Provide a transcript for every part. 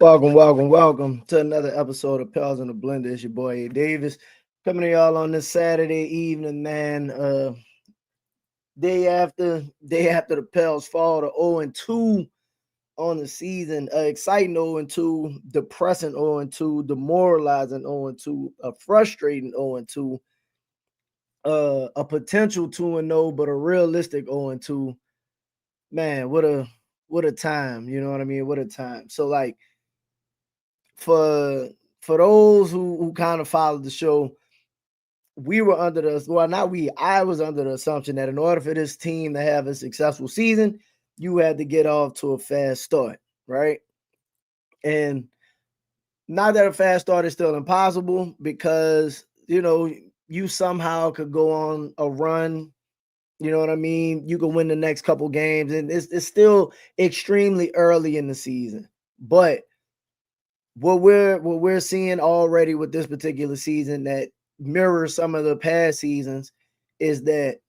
Welcome to another episode of Pels in the Blender. It's your boy A. Davis coming to y'all on this Saturday evening, man. Day after the Pels fall to 0-2 on the season. Exciting 0-2, depressing 0-2, demoralizing 0-2, a frustrating 0-2, a potential 2-0, but a realistic 0-2. Man, what a time, you know what I mean? What a time. So like for those who kind of followed the show, we were under the not we, I was under the assumption that in order for this team to have a successful season, you had to get off to a fast start, right? And not that a fast start is still impossible because you somehow could go on a run. You know what I mean? You can win the next couple games, and it's still extremely early in the season. But what we're seeing already with this particular season that mirrors some of the past seasons is that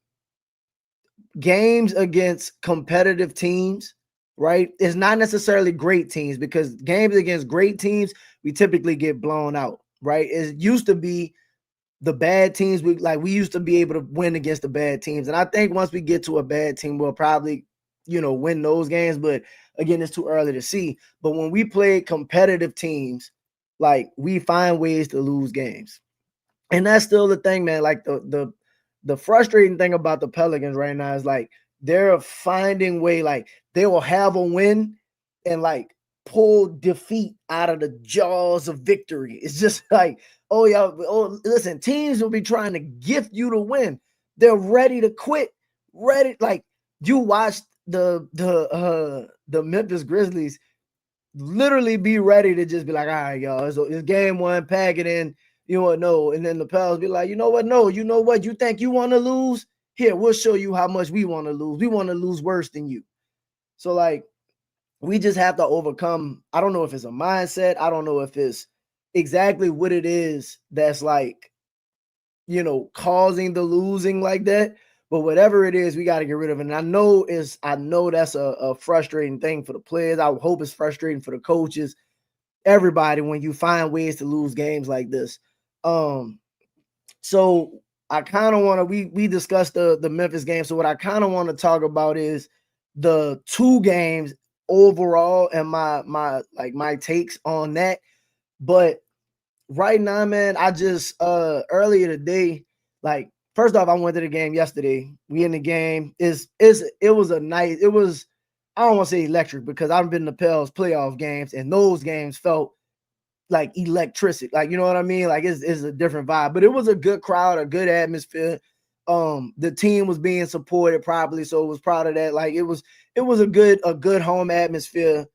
games against competitive teams, right? It's not necessarily great teams, because games against great teams, we typically get blown out, right? It used to be the bad teams. We used to be able to win against the bad teams. And I think once we get to a bad team, we'll probably, win those games. But again, it's too early to see. But when we play competitive teams, like, we find ways to lose games. And that's still the thing, man. Like the frustrating thing about the Pelicans right now is like they're finding way, like they will have a win and like pull defeat out of the jaws of victory. It's just like, oh yeah, listen, teams will be trying to gift you to win. They're ready to quit. Ready, like you watched the Memphis Grizzlies literally be ready to just be like, all right, y'all, it's game one, pack it in. You know what? No. And then the Pels be like, you know what? No, you know what? You think you want to lose? Here, we'll show you how much we want to lose. We want to lose worse than you. So, like, we just have to overcome. I don't know if it's a mindset. I don't know if it's exactly what it is that's like, causing the losing like that. But whatever it is, we got to get rid of it. And I know that's a frustrating thing for the players. I hope it's frustrating for the coaches, everybody, when you find ways to lose games like this. So I kind of want to, we discussed the Memphis game. So what I kind of want to talk about is the two games overall and my takes on that. But right now, man, I just earlier today, like, first off, I went to the game yesterday. We in the game. It was a nice, it was, I don't want to say electric, because I've been to Pels playoff games, and those games felt like electricity. Like, you know what I mean? Like, it's a different vibe. But it was a good crowd, a good atmosphere. The team was being supported properly, so it was proud of that. Like, it was a good home atmosphere,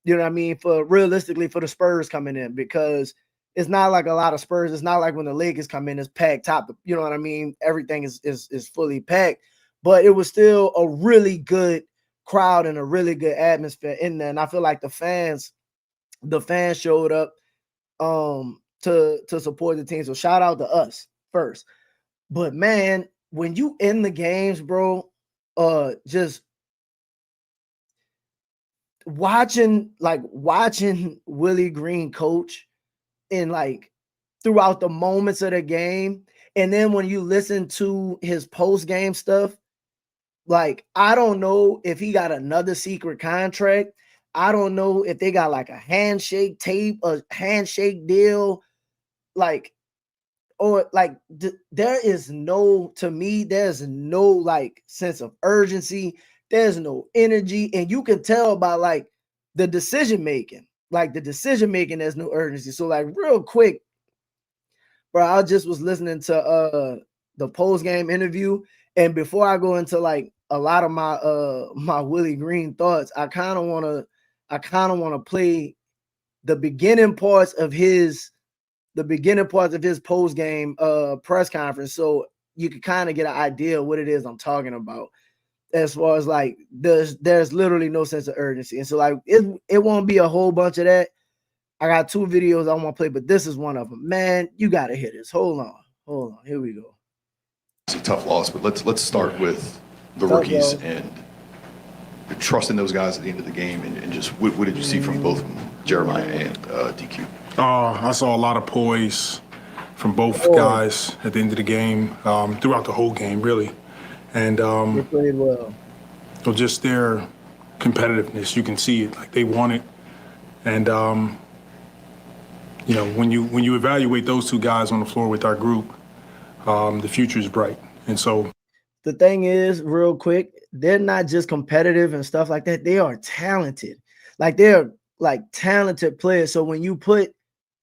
you know what I mean, for realistically for the Spurs coming in, because it's not like a lot of Spurs. It's not like when the Lakers come in, it's packed top. You know what I mean? Everything is fully packed. But it was still a really good crowd and a really good atmosphere in there. And I feel like the fans showed up to support the team. So shout out to us first. But man, when you in the games, bro, just watching Willie Green coach, and like throughout the moments of the game, and then when you listen to his post-game stuff, like, I don't know if he got another secret contract. I don't know if they got like a handshake tape, a handshake deal, like, or like there's no like sense of urgency. There's no energy, and you can tell by like the decision making. There's no urgency. So like real quick, bro, I just was listening to the post game interview, and before I go into like a lot of my Willie Green thoughts, I kind of want to play the beginning parts of his post game press conference, so you can kind of get an idea of what it is I'm talking about. As far as like there's literally no sense of urgency, and so like it won't be a whole bunch of that. I got two videos I want to play, but this is one of them. Man, you gotta hear this. Hold on. Here we go. It's a tough loss, but let's start with the rookies and trusting those guys at the end of the game, and just what did you see from both of them? Jeremiah and DQ? I saw a lot of poise from both guys at the end of the game, throughout the whole game, really. And They played well. so just their competitiveness, you can see it, like they want it. And you know, when you evaluate those two guys on the floor with our group, the future is bright. And so The thing is, real quick, they're not just competitive and stuff like that. They are talented. Like they're like talented players. So when you put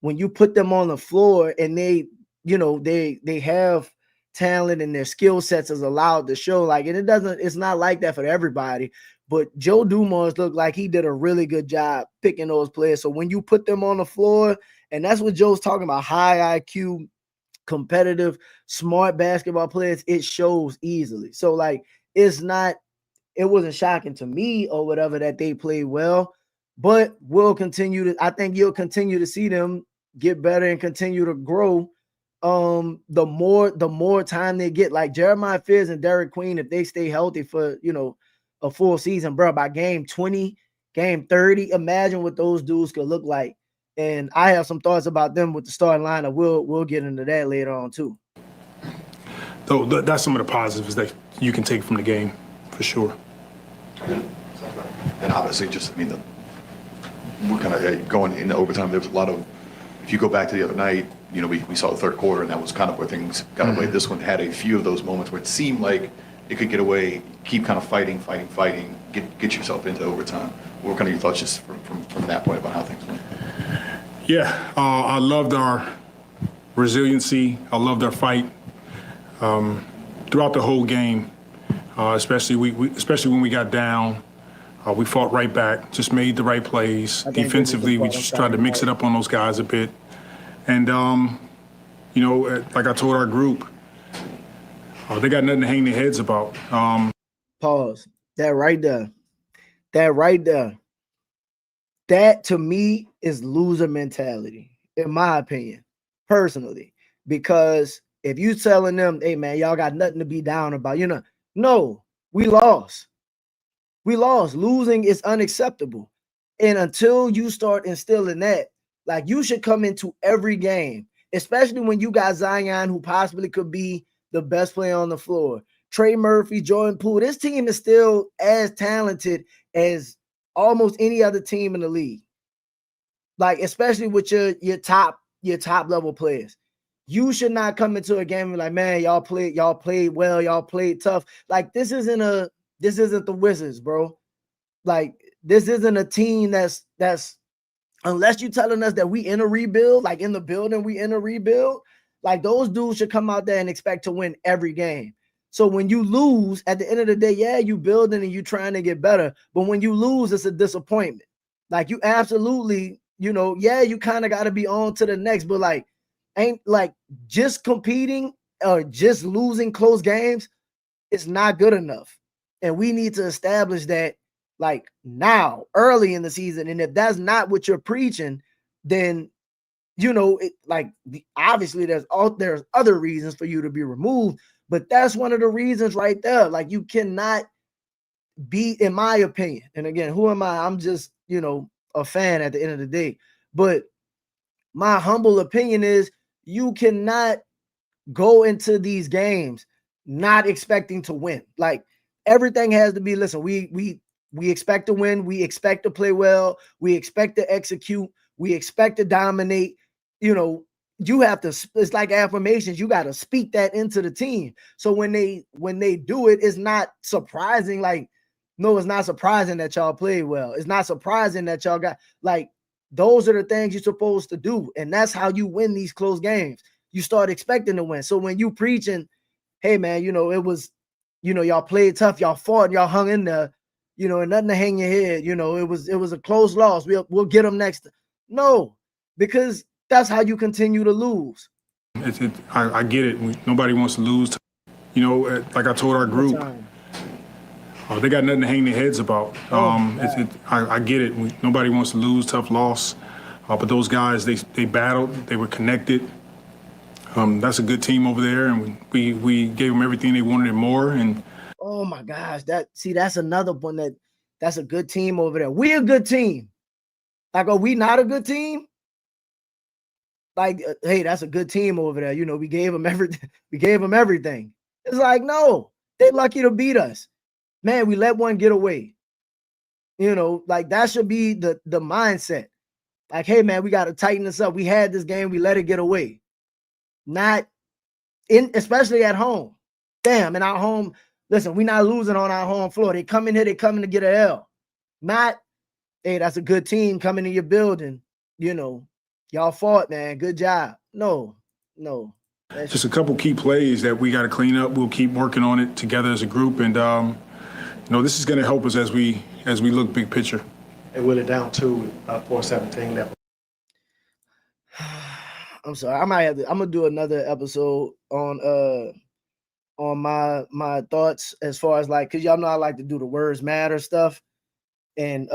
them on the floor and they, you know, they have talent and their skill sets is allowed to show. Like, and it's not like that for everybody. But Joe Dumars looked like he did a really good job picking those players. So when you put them on the floor, and that's what Joe's talking about, high IQ, competitive, smart basketball players, it shows easily. So like it wasn't shocking to me or whatever that they played well, but I think you'll continue to see them get better and continue to grow. The more time they get, like Jeremiah Fears and Derek Queen, if they stay healthy for, you know, a full season, bro, by game 20, game 30, imagine what those dudes could look like. And I have some thoughts about them with the starting lineup. We'll get into that later on too. so that's some of the positives that you can take from the game, for sure. And obviously, just, I mean, we're kind of going into overtime. There was a lot of, if you go back to the other night, you know, we saw the third quarter, and that was kind of where things got away. This one had a few of those moments where it seemed like it could get away, keep kind of fighting, get yourself into overtime. What were kind of your thoughts just from that point about how things went? Yeah, I loved our resiliency. I loved our fight throughout the whole game, especially especially when we got down. We fought right back, just made the right plays. Defensively, we just tried to mix it up on those guys a bit. And, you know, like I told our group, they got nothing to hang their heads about. Pause. That right there. That to me is loser mentality, in my opinion, personally. Because if you telling them, hey man, y'all got nothing to be down about, you know, no, we lost. We lost. Losing is unacceptable. And until you start instilling that, like you should come into every game, especially when you got Zion, who possibly could be the best player on the floor. Trey Murphy, Jordan Poole. This team is still as talented as almost any other team in the league. Like, especially with your top level players. You should not come into a game and be like, man, y'all played well, y'all played tough. Like, this isn't the Wizards, bro. Like, this isn't a team that's unless you're telling us that we in a rebuild, like in the building, we in a rebuild, like those dudes should come out there and expect to win every game. So when you lose, at the end of the day, yeah, you building and you trying to get better. But when you lose, it's a disappointment. Like you absolutely, you know, yeah, you kind of got to be on to the next, but like, ain't like just competing or just losing close games is not good enough. And we need to establish that like now, early in the season. And if that's not what you're preaching, then, you know, it like obviously there's other reasons for you to be removed, but that's one of the reasons right there. Like you cannot be, in my opinion, and again, who am I? I'm just, you know, a fan at the end of the day. But my humble opinion is you cannot go into these games not expecting to win. Like everything has to be, listen, we expect to win, we expect to play well, we expect to execute, we expect to dominate. You know, you have to, it's like affirmations, you got to speak that into the team. So when they do it, it's not surprising. Like, no, it's not surprising that y'all played well. It's not surprising that y'all got, like, those are the things you're supposed to do. And that's how you win these close games. You start expecting to win. So when you preaching, hey man, you know, it was, you know, y'all played tough, y'all fought, y'all hung in there, you know, and nothing to hang your head, you know, it was a close loss. We'll get them next. No, because that's how you continue to lose. I get it. Nobody wants to lose. You know, like I told our group, they got nothing to hang their heads about. I get it. Nobody wants to lose, tough loss. But those guys, they battled. They were connected. That's a good team over there, and we gave them everything they wanted and more. And oh my gosh, that's another one that's a good team over there. We're a good team. Like, are we not a good team? Like, hey, that's a good team over there. We gave them everything. We gave them everything. It's like, no, they lucky to beat us. Man, we let one get away. Like that should be the mindset. Like, hey, man, we got to tighten this up. We had this game. We let it get away. Not especially at home. Damn, in our home, listen, we're not losing on our home floor. They come in here, they coming to get an L. Not, hey, that's a good team coming in your building. Y'all fought, man. Good job. No. Just a couple key plays that we got to clean up. We'll keep working on it together as a group, and this is going to help us as we look big picture. And Willie, down to 417. That I'm sorry. I'm gonna do another episode on my thoughts as far as like, cause y'all know I like to do the words matter stuff and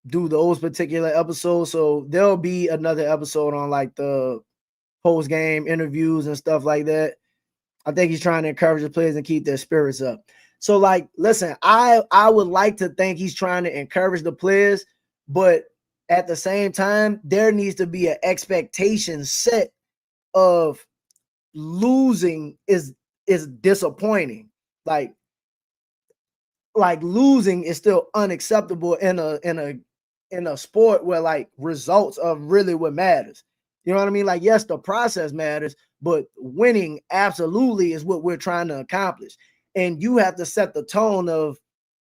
do those particular episodes. So there'll be another episode on like the post game interviews and stuff like that. I think he's trying to encourage the players and keep their spirits up. So like, listen, I would like to think he's trying to encourage the players, but at the same time, there needs to be an expectation set of losing is disappointing. Like losing is still unacceptable in a sport where like results are really what matters. You know what I mean? Like, yes, the process matters, but winning absolutely is what we're trying to accomplish. And you have to set the tone of,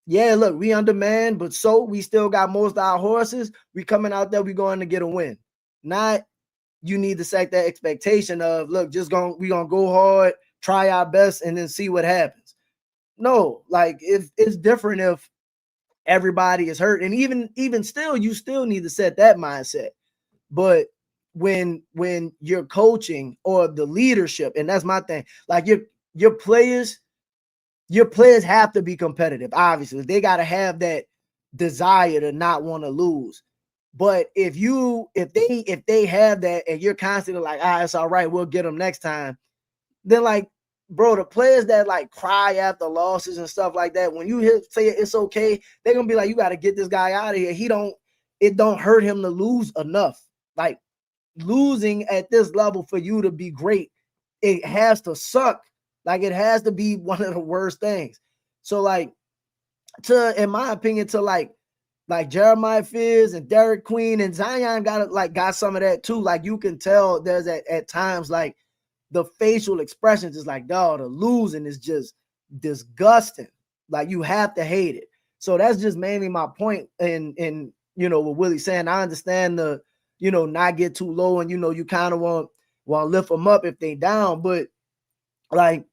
yeah, look, we undermanned, but so we still got most of our horses. We coming out there, we going to get a win. Not you need to set that expectation of, look, we gonna go hard, try our best, and then see what happens. No, like if it's different if everybody is hurt, and even still, you still need to set that mindset. But when you're coaching or the leadership, and that's my thing, like your players have to be competitive. Obviously, they got to have that desire to not want to lose. But if they have that and you're constantly like, it's all right, we'll get them next time, then like, bro, the players that like cry after losses and stuff like that, when you say it's okay, they're gonna be like, you got to get this guy out of here. It don't hurt him to lose enough. Like losing at this level for you to be great, it has to suck. Like it has to be one of the worst things. So like, in my opinion, to like Jeremiah Fizz and Derek Queen and Zion got some of that too. Like you can tell there's at times like the facial expressions is like, dog, the losing is just disgusting. Like you have to hate it. So that's just mainly my point. And what Willie's saying, I understand the, not get too low and you kind of want to lift them up if they down, but like,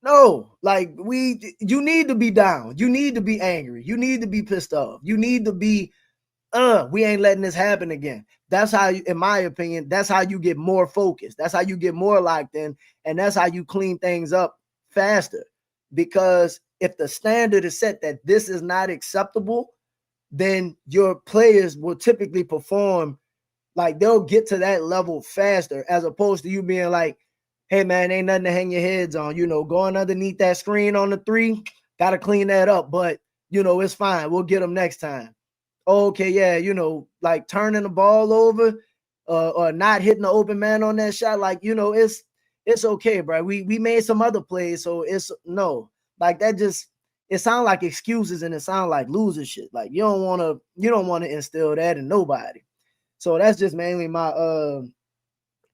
no, like you need to be down. You need to be angry. You need to be pissed off. You need to be, we ain't letting this happen again. That's how, in my opinion, that's how you get more focused. That's how you get more locked in. And that's how you clean things up faster. Because if the standard is set that this is not acceptable, then your players will typically perform like they'll get to that level faster, as opposed to you being like, hey, man, ain't nothing to hang your heads on. Going underneath that screen on the 3, got to clean that up. But, it's fine. We'll get them next time. Okay, yeah, like turning the ball over or not hitting the open man on that shot. Like, it's okay, bro. We made some other plays. So it's no. Like that just, it sounds like excuses and it sounds like loser shit. Like you don't want to instill that in nobody. So that's just mainly my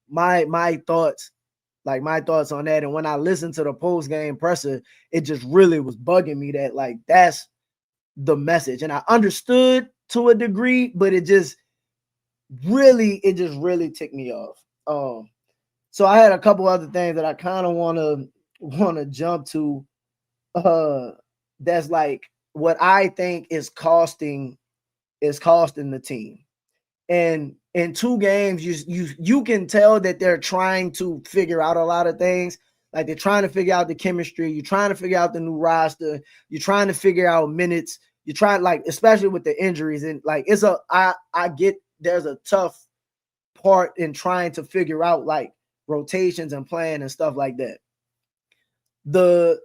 my thoughts. Like my thoughts on that. And when I listened to the post-game presser, it just really was bugging me that like that's the message. And I understood to a degree, but it just really ticked me off. So I had a couple other things that I kind of want to jump to. That's like what I think is costing the team. And in 2 games, you can tell that they're trying to figure out a lot of things. Like they're trying to figure out the chemistry. You're trying to figure out the new roster. You're trying to figure out minutes. You try, like, especially with the injuries. And like, I get there's a tough part in trying to figure out like rotations and plan and stuff like that. The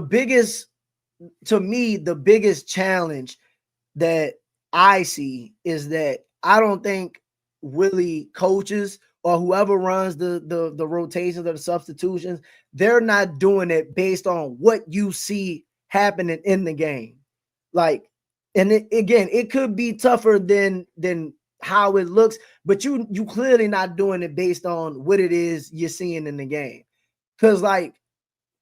biggest challenge that I see is that I don't think Willie coaches or whoever runs the rotations or the substitutions, they're not doing it based on what you see happening in the game. Like, and again, it could be tougher than how it looks, but you clearly not doing it based on what it is you're seeing in the game. Cause like,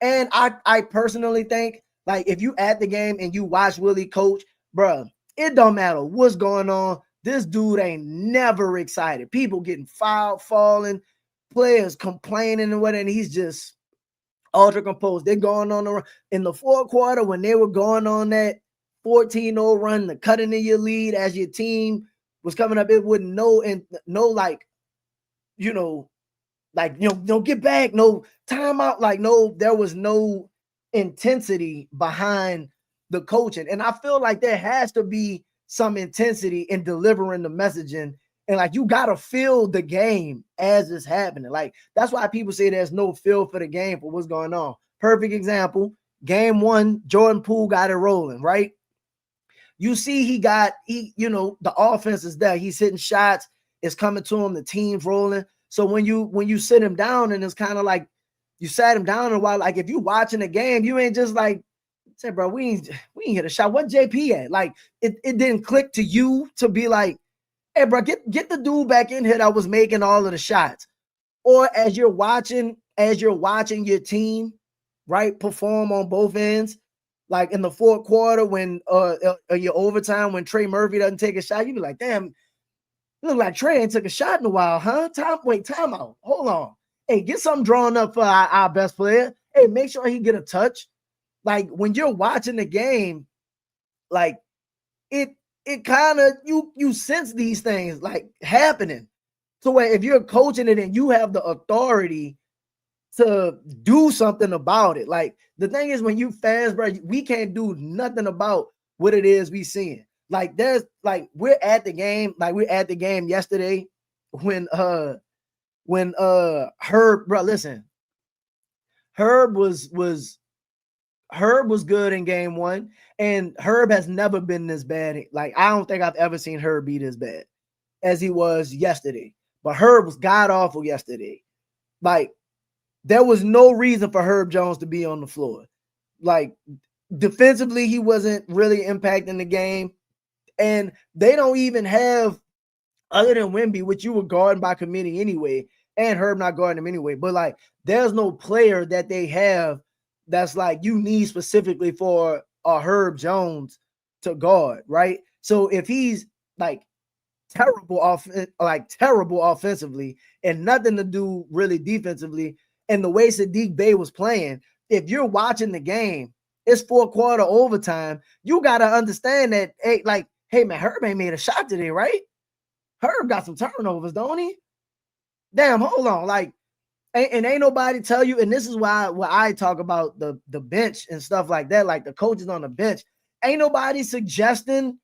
and I personally think like if you at the game and you watch Willie coach, bro, it don't matter what's going on. This dude ain't never excited. People getting fouled, falling, players complaining and whatever. And he's just ultra composed. They're going on in the fourth quarter when they were going on that 14-0 run, the cutting in your lead as your team was coming up. It wouldn't like, get back, no timeout. Like, no, there was no intensity behind the coaching. And I feel like there has to be some intensity in delivering the messaging. And like, you got to feel the game as it's happening. Like, that's why people say there's no feel for the game for what's going on. Perfect example. Game 1, Jordan Poole got it rolling, right? You see the offense is there. He's hitting shots. It's coming to him. The team's rolling. So when you sit him down and it's kind of like you sat him down a while, like if you watching the game, you ain't just like, say, bro, we ain't hit a shot. What JP at? Like it didn't click to you to be like, hey, bro, get the dude back in here that was making all of the shots. Or as you're watching your team, right, perform on both ends, like in the fourth quarter when your overtime when Trey Murphy doesn't take a shot, you be like, damn, look like Trey ain't took a shot in a while, huh? Time out. Hold on. Hey, get something drawn up for our best player. Hey, make sure he get a touch. Like when you're watching the game, like it kind of you sense these things like happening. So where if you're coaching it and you have the authority to do something about it. Like the thing is when you fans, bro, we can't do nothing about what it is we seeing. Like there's like we're at the game yesterday when Herb, bro, listen. Herb was good in game 1, and Herb has never been this bad. Like I don't think I've ever seen Herb be this bad as he was yesterday. But Herb was god awful yesterday. Like there was no reason for Herb Jones to be on the floor. Like defensively, he wasn't really impacting the game. And they don't even have, other than Wemby, which you were guarding by committee anyway, and Herb not guarding him anyway. But like, there's no player that they have that's like you need specifically for a Herb Jones to guard, right? So if he's like terrible offensively and nothing to do really defensively, and the way Sadiq Bey was playing, if you're watching the game, it's fourth quarter overtime. You got to understand that, hey, man, Herb ain't made a shot today, right? Herb got some turnovers, don't he? Damn, hold on. Like, and ain't nobody tell you, and this is why I talk about the bench and stuff like that, like the coaches on the bench. Ain't nobody suggesting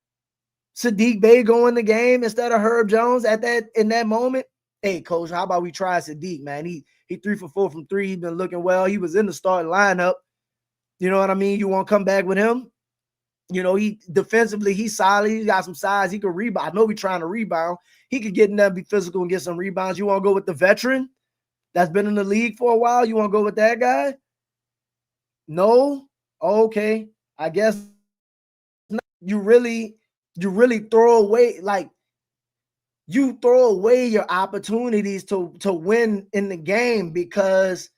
Sadiq Bey go in the game instead of Herb Jones in that moment. Hey, coach, how about we try Sadiq, man? He 3 for 4 from 3. He's been looking well. He was in the starting lineup. You know what I mean? You want to come back with him? You know, he defensively, he's solid. He's got some size. He could rebound. I know he's trying to rebound. He could get in there, be physical, and get some rebounds. You want to go with the veteran that's been in the league for a while? You want to go with that guy? No? Okay. I guess not. You really throw away, like, you throw away your opportunities to win in the game because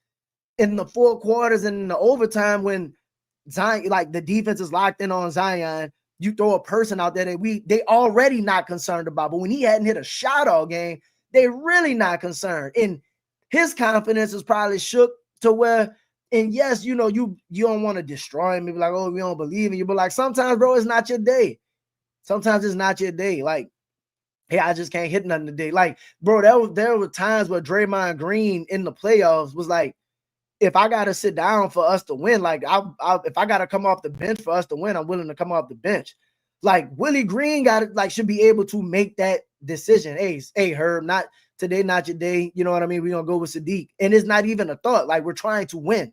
in the four quarters and in the overtime when Zion, like the defense is locked in on Zion, you throw a person out there that they already not concerned about. But when he hadn't hit a shot all game, they really not concerned. And his confidence is probably shook to where, and yes, you know, you don't want to destroy him. Be like, oh, we don't believe in you. But like sometimes, bro, it's not your day. Sometimes it's not your day. Like, hey, I just can't hit nothing today. Like, bro, there were times where Draymond Green in the playoffs was like, if I got to sit down for us to win, like if I got to come off the bench for us to win, I'm willing to come off the bench. Like Willie Green should be able to make that decision. Hey, Herb, not today, not your day. You know what I mean? We're going to go with Sadiq. And it's not even a thought. Like we're trying to win.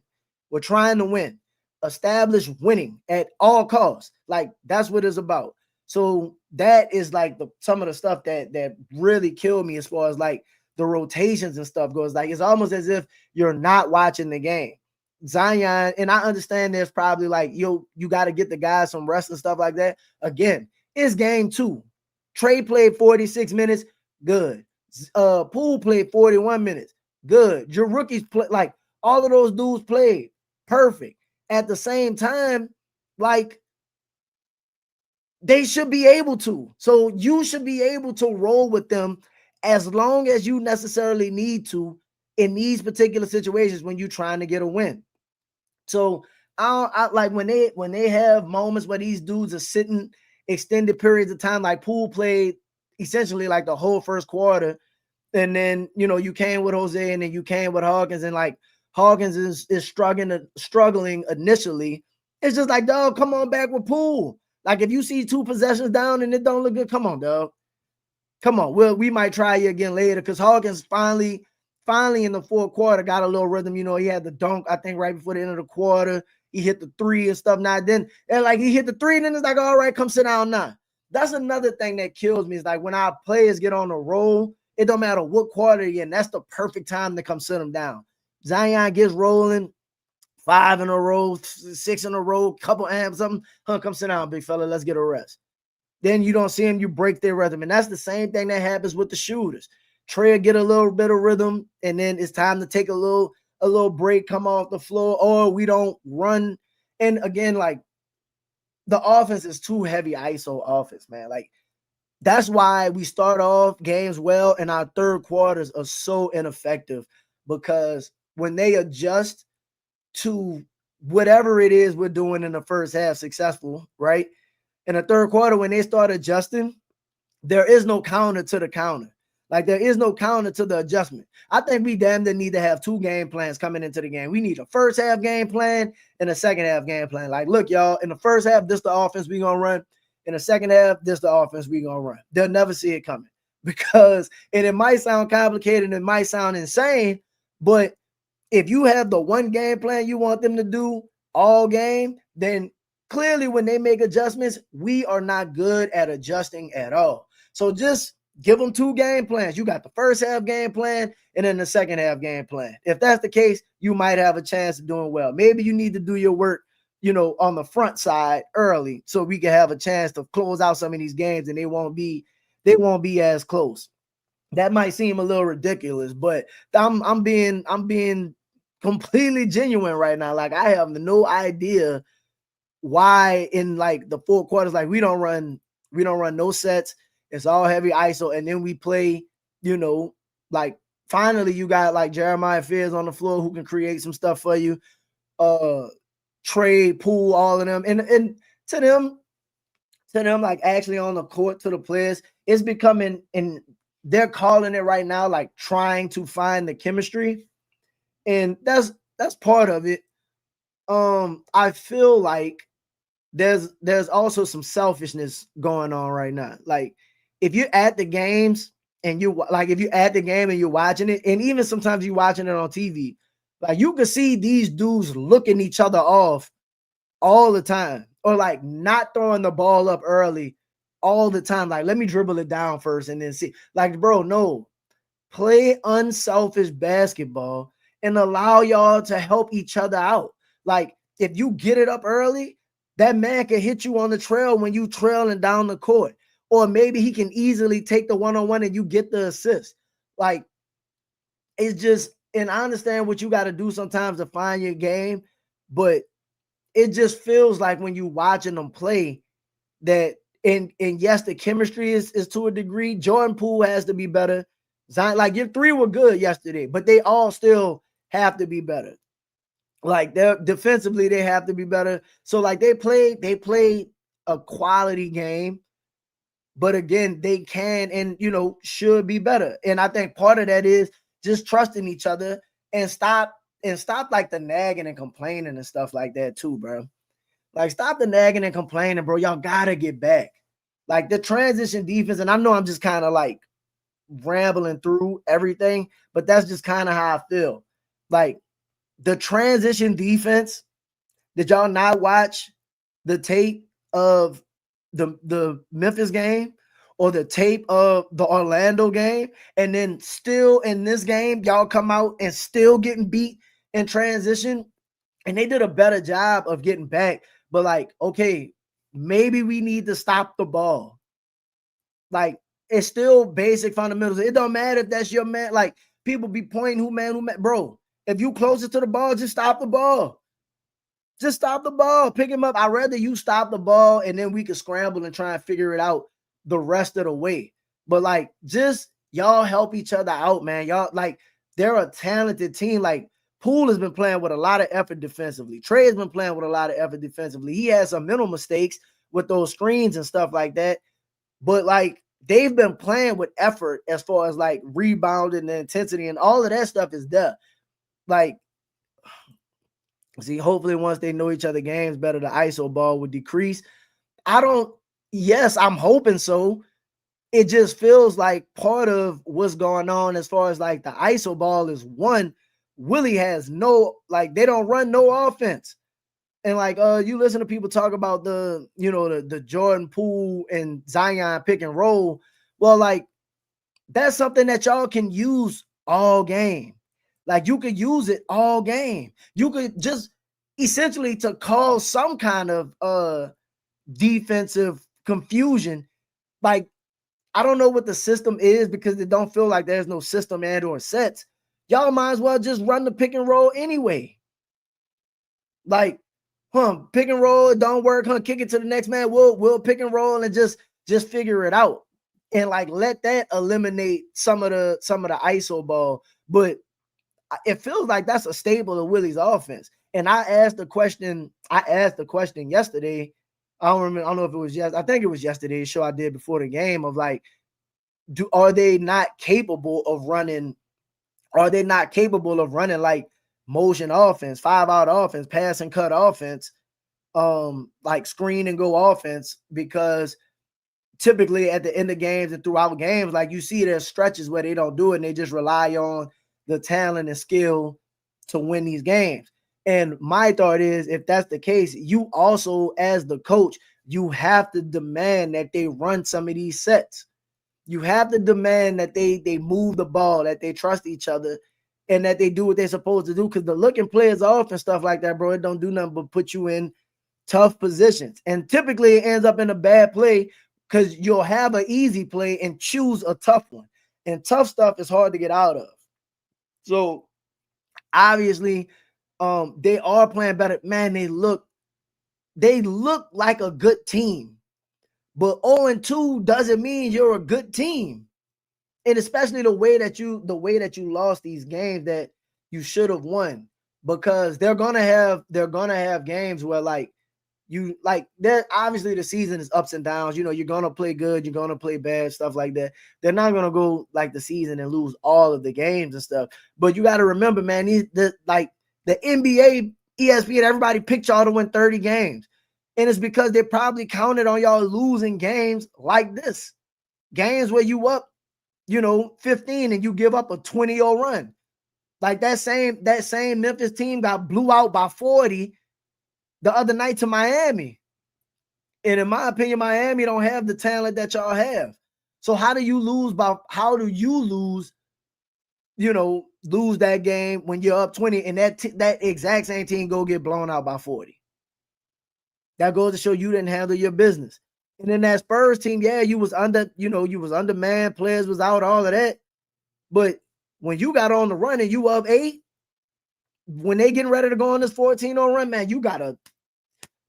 We're trying to win. Establish winning at all costs. Like that's what it's about. So that is like some of the stuff that really killed me as far as like the rotations and stuff goes. Like it's almost as if you're not watching the game. Zion, and I understand there's probably like you got to get the guys some rest and stuff like that. Again, it's game 2. Trey played 46 minutes, good. Poole played 41 minutes, good. Your rookies play, like all of those dudes played perfect. At the same time, like they should be able to. So you should be able to roll with them as long as you necessarily need to in these particular situations when you're trying to get a win. So I like when they have moments where these dudes are sitting extended periods of time, like Poole played essentially like the whole first quarter, and then you came with Jose and then you came with Hawkins, and like Hawkins is struggling initially. It's just like, dog, come on back with Poole. Like if you see 2 possessions down and it don't look good, come on, dog. Come on. Well, we might try you again later because Hawkins finally in the fourth quarter got a little rhythm. He had the dunk, I think, right before the end of the quarter. He hit the 3 and stuff. Now then, and like he hit the 3, and then it's like, all right, come sit down now. That's another thing that kills me. Is like when our players get on a roll, it don't matter what quarter you're in. That's the perfect time to come sit them down. Zion gets rolling, 5 in a row, 6 in a row, couple amps, something. Come sit down, big fella. Let's get a rest. Then you don't see him, you break their rhythm. And that's the same thing that happens with the shooters. Trey get a little bit of rhythm, and then it's time to take a little break, come off the floor, or we don't run. And again, like the offense is too heavy ISO offense, man. Like that's why we start off games well, and our third quarters are so ineffective because when they adjust to whatever it is we're doing in the first half successful, right? In the third quarter, when they start adjusting, there is no counter to the counter. Like there is no counter to the adjustment. I think we damn near need to have 2 game plans coming into the game. We need a first half game plan and a second half game plan. Like, look, y'all, in the first half, this the offense we gonna run. In the second half, this the offense we gonna run. They'll never see it coming because it might sound complicated, it might sound insane, but if you have the one game plan you want them to do all game, then clearly when they make adjustments, we are not good at adjusting at all. So just give them 2 game plans. You got the first half game plan and then the second half game plan. If that's the case, you might have a chance of doing well. Maybe you need to do your work, on the front side early so we can have a chance to close out some of these games and they won't be as close. That might seem a little ridiculous, but I'm being completely genuine right now. Like I have no idea why in like the 4 quarters, like we don't run no sets. It's all heavy ISO, and then we play, like finally you got like Jeremiah Fears on the floor who can create some stuff for you. Trey, Poole, all of them, and to them like actually on the court to the players, it's becoming, and they're calling it right now like trying to find the chemistry, and that's part of it. I feel like there's also some selfishness going on right now. Like if you're at the games and you're watching it, and even sometimes you're watching it on TV, like you can see these dudes looking each other off all the time, or like not throwing the ball up early all the time. Like, let me dribble it down first and then see. Like, bro, no. Play unselfish basketball and allow y'all to help each other out. Like, if you get it up early, that man can hit you on the trail when you trailing down the court. Or maybe he can easily take the one-on-one and you get the assist. Like, it's just, and I understand what you got to do sometimes to find your game, but it just feels like when you watching them play that, and yes, the chemistry is to a degree. Jordan Poole has to be better. Zion, like your 3 were good yesterday, but they all still have to be better. Like they're defensively, they have to be better. So like they played a quality game, but again, they can and should be better. And I think part of that is just trusting each other and stop like the nagging and complaining and stuff like that too, bro. Like stop the nagging and complaining, bro. Y'all gotta get back. Like the transition defense, and I know I'm just kind of like rambling through everything, but that's just kind of how I feel. Like the transition defense, did y'all not watch the tape of the Memphis game or the tape of the Orlando game, and then still in this game, y'all come out and still getting beat in transition. And they did a better job of getting back. But like, okay, maybe we need to stop the ball. Like, it's still basic fundamentals. It don't matter if that's your man. Like, people be pointing who man. Bro, if you closer to the ball, just stop the ball. Just stop the ball. Pick him up. I'd rather you stop the ball and then we can scramble and try and figure it out the rest of the way. But like, just y'all help each other out, man. Y'all, like, they're a talented team. Like, Poole has been playing with a lot of effort defensively. Trey has been playing with a lot of effort defensively. He had some mental mistakes with those screens and stuff like that. But like, they've been playing with effort as far as like rebounding and intensity and all of that stuff is there. Like, see, hopefully once they know each other games better, the ISO ball would decrease. Yes, I'm hoping so. It just feels like part of what's going on as far as like the ISO ball is one, Willie has no, like, they don't run no offense. And like, you listen to people talk about the Jordan Poole and Zion pick and roll. Well, like, that's something that y'all can use all game. Like, you could use it all game. You could just essentially to cause some kind of defensive confusion. Like, I don't know what the system is because it don't feel like there's no system and or sets. Y'all might as well just run the pick and roll anyway. Like, pick and roll, it don't work, kick it to the next man. We'll pick and roll and just figure it out. And like, let that eliminate some of the ISO ball. But it feels like that's a staple of Willie's offense. And I asked the question yesterday. I don't know if it was I think it was yesterday's show I did before the game of like, are they not capable of running like motion offense, 5-out offense, pass and cut offense, like screen and go offense? Because typically at the end of games and throughout games, like, you see there's stretches where they don't do it and they just rely on the talent and skill to win these games. And my thought is, if that's the case, you also, as the coach, you have to demand that they run some of these sets. You have to demand that they move the ball, that they trust each other, and that they do what they're supposed to do. Because the looking players off and stuff like that, bro, it don't do nothing but put you in tough positions. And typically it ends up in a bad play because you'll have an easy play and choose a tough one. And tough stuff is hard to get out of. So obviously, they are playing better. Man, they look like a good team. But 0-2 doesn't mean you're a good team. And especially the way that you lost these games that you should have won, because they're gonna have games where they're obviously, the season is ups and downs. You're gonna play good, you're gonna play bad, stuff like that. They're not gonna go like the season and lose all of the games and stuff. But you got to remember, man, the NBA, ESPN, everybody picked y'all to win 30 games. And it's because they probably counted on y'all losing games like this. Games where you up, 15 and you give up a 20-0 run. Like that same Memphis team got blew out by 40 the other night to Miami. And in my opinion, Miami don't have the talent that y'all have. So how do you lose that game when you're up 20 and that exact same team go get blown out by 40? That goes to show you didn't handle your business. And then that Spurs team, yeah, you was undermanned, players was out, all of that. But when you got on the run and you up 8, when they getting ready to go on this 14-0 run, man,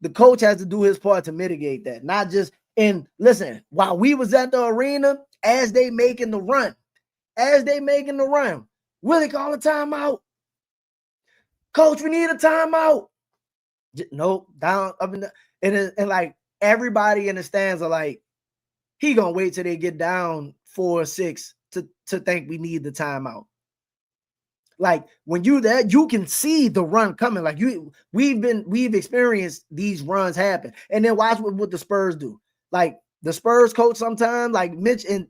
the coach has to do his part to mitigate that. Not just, and listen, while we was at the arena, as they making the run, Willie call a timeout. Coach, we need a timeout. Nope, down, up in the, and like everybody in the stands are like, he gonna wait till they get down 4-6 to think we need the timeout. Like, when you there, you can see the run coming. Like, we've experienced these runs happen. And then watch what the Spurs do. Like, the Spurs coach sometimes, like Mitch and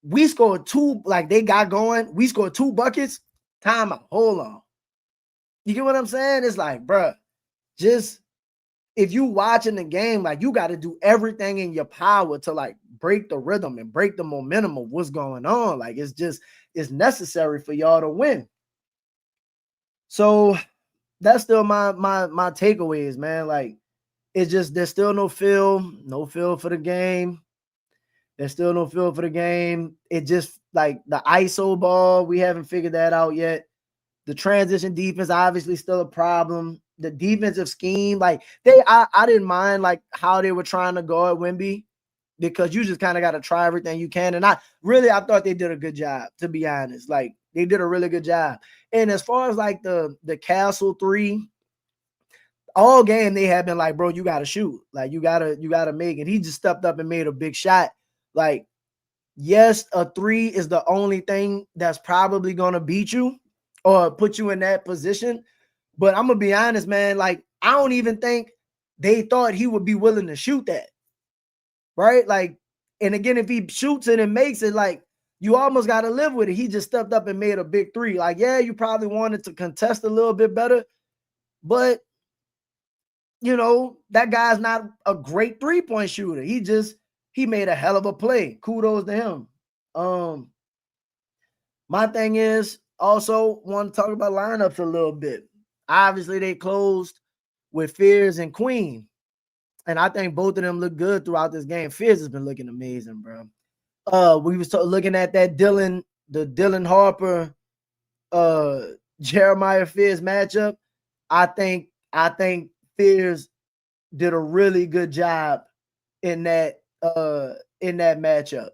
we scored 2, like they got going. We scored 2 buckets. Timeout. Hold on. You get what I'm saying? It's like, bruh, just if you watching the game, like you got to do everything in your power to like break the rhythm and break the momentum of what's going on. Like it's necessary for y'all to win. So that's still my takeaways, man. Like it's just there's still no feel for the game. There's still no feel for the game. It just like the ISO ball, we haven't figured that out yet. The transition defense obviously still a problem. The defensive scheme, like I didn't mind like how they were trying to go at Wemby, because you just kind of got to try everything you can. And I thought they did a good job, to be honest. Like they did a really good job. And as far as like the Castle three, all game they have been like, bro, you got to shoot. Like you gotta make it. He just stepped up and made a big shot. Like, yes, a three is the only thing that's probably gonna beat you or put you in that position. But I'm gonna be honest, man. Like, I don't even think they thought he would be willing to shoot that. Right? Like, and again, if he shoots it and makes it, like, you almost got to live with it. He just stepped up and made a big three. Like, yeah, you probably wanted to contest a little bit better, but you know, that guy's not a great three-point shooter. He made a hell of a play. Kudos to him. My thing is also want to talk about lineups a little bit. Obviously, they closed with Fears and Queen. And I think both of them look good throughout this game. Fears has been looking amazing, bro. We was looking at that Dylan Harper, Jeremiah Fears matchup. I think Fears did a really good job in that matchup.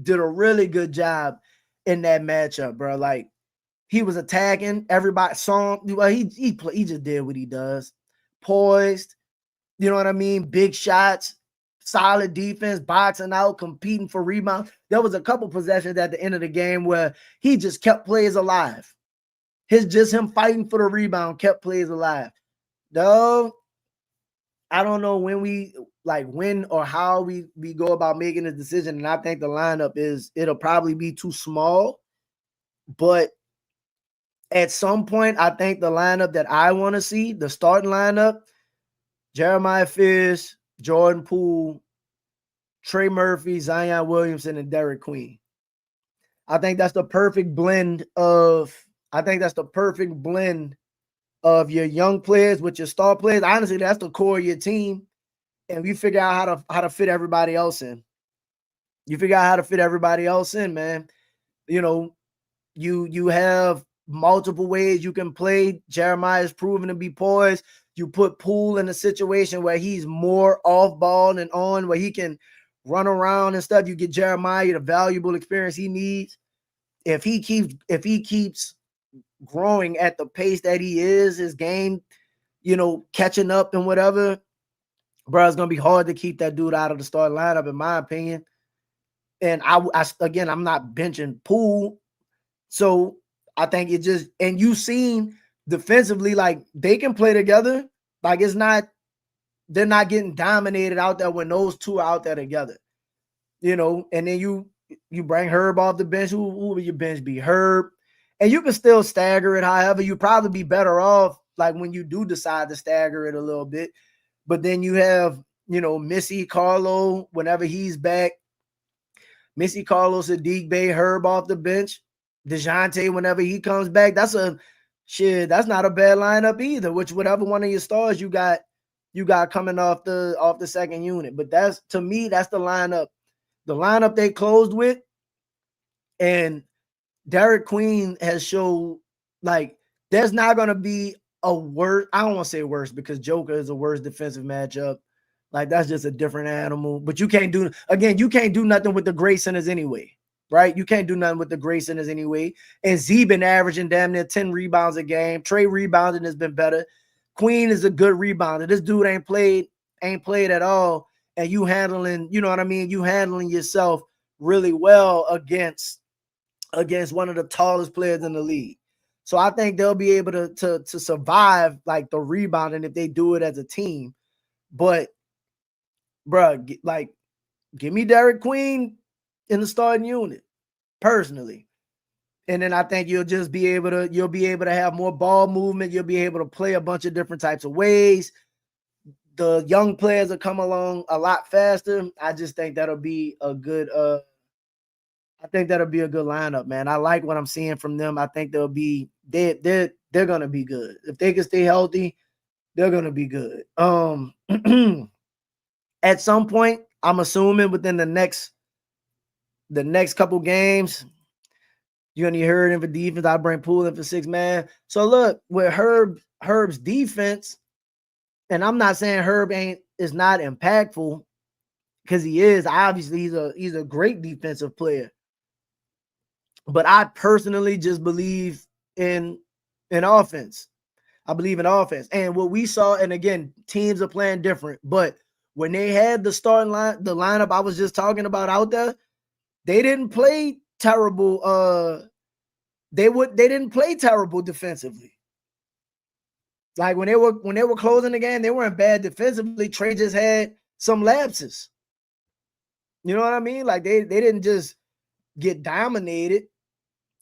Did a really good job in that matchup, bro. Like, he was attacking everybody. He just did what he does. Poised, you know what I mean? Big shots, solid defense, boxing out, competing for rebounds. There was a couple possessions at the end of the game where he just kept players alive. Him fighting for the rebound kept players alive. Though, I don't know when or how we go about making a decision. And I think the lineup it'll probably be too small. But at some point, I think the lineup that I want to see, the starting lineup, Jeremiah Fears, Jordan Poole, Trey Murphy, Zion Williamson, and Derek Queen. I think that's the perfect blend of your young players with your star players. Honestly, that's the core of your team. And you figure out how to fit everybody else in. Man. You know, you have multiple ways you can play. Jeremiah's proven to be poised. You put Poole in a situation where he's more off ball and on, where he can run around and stuff. You get Jeremiah the valuable experience he needs. If he keeps growing at the pace that he is, his game, you know, catching up and whatever, bro, it's gonna be hard to keep that dude out of the starting lineup, in my opinion. And again, I'm not benching Poole, so I think it just, and you've seen defensively, like, they can play together. Like, they're not getting dominated out there when those two are out there together, you know. And then you bring Herb off the bench. Who will your bench be? Herb. And you can still stagger it. However, you probably be better off, like, when you do decide to stagger it a little bit. But then you have, you know, Missy Carlo whenever he's back. Missy Carlo, Sadiq Bey, Herb off the bench. DeJounte whenever he comes back. That's not a bad lineup either. Whatever one of your stars you got coming off the second unit. But that's, to me, that's the lineup. The lineup they closed with. And Derek Queen has showed, like, there's not going to be a worse, I don't want to say worse, because Joker is a worse defensive matchup. Like, that's just a different animal. But you can't do nothing with the great centers anyway, right? You can't do nothing with the great centers anyway. And Z been averaging damn near 10 rebounds a game. Trey rebounding has been better. Queen is a good rebounder. This dude ain't played at all. And you handling, you know what I mean? You handling yourself really well against one of the tallest players in the league. So I think they'll be able to survive, like, the rebounding if they do it as a team. But, bro, like, give me Derek Queen in the starting unit, personally. And then I think you'll be able to have more ball movement. You'll be able to play a bunch of different types of ways. the young players will come along a lot faster. I just think that'll be a good lineup, man. I like what I'm seeing from them. I think they're gonna be good. If they can stay healthy, they're gonna be good. At some point, I'm assuming within the next couple games, you're gonna hear him for defense. I bring Poole in for 6-man. So look, with Herb's defense, and I'm not saying Herb is not impactful, because he is. Obviously, he's a great defensive player. But I personally just believe in offense. I believe in offense. And what we saw, and again, teams are playing different, but when they had the starting line, the lineup I was just talking about out there, they didn't play terrible. They didn't play terrible defensively. Like when they were closing the game, they weren't bad defensively. Trey just had some lapses. You know what I mean? Like they didn't just get dominated.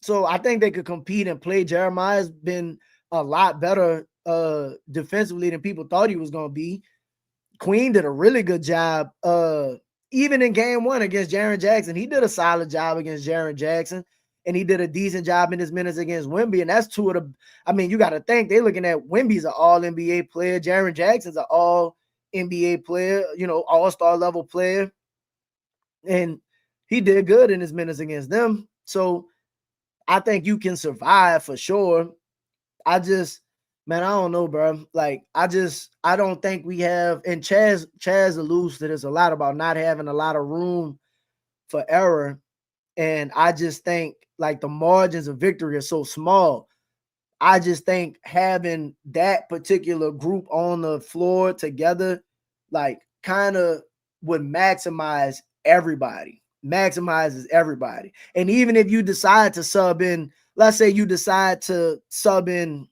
So I think they could compete and play. Jeremiah's been a lot better defensively than people thought he was going to be. Queen did a really good job. Even in game 1 against Jaren Jackson, he did a solid job against Jaren Jackson, and he did a decent job in his minutes against Wemby. And that's two of the, I mean, you got to think they're looking at Wemby's an all NBA player. Jaren Jackson's an all NBA player, all-star level player. And he did good in his minutes against them. So I think you can survive for sure. I don't know, bro. Like, I don't think we have, and Chaz alludes to this a lot about not having a lot of room for error. And I just think, like, the margins of victory are so small. I just think having that particular group on the floor together, like, kind of would maximizes everybody. And even if you decide to sub in, let's say you decide to sub in,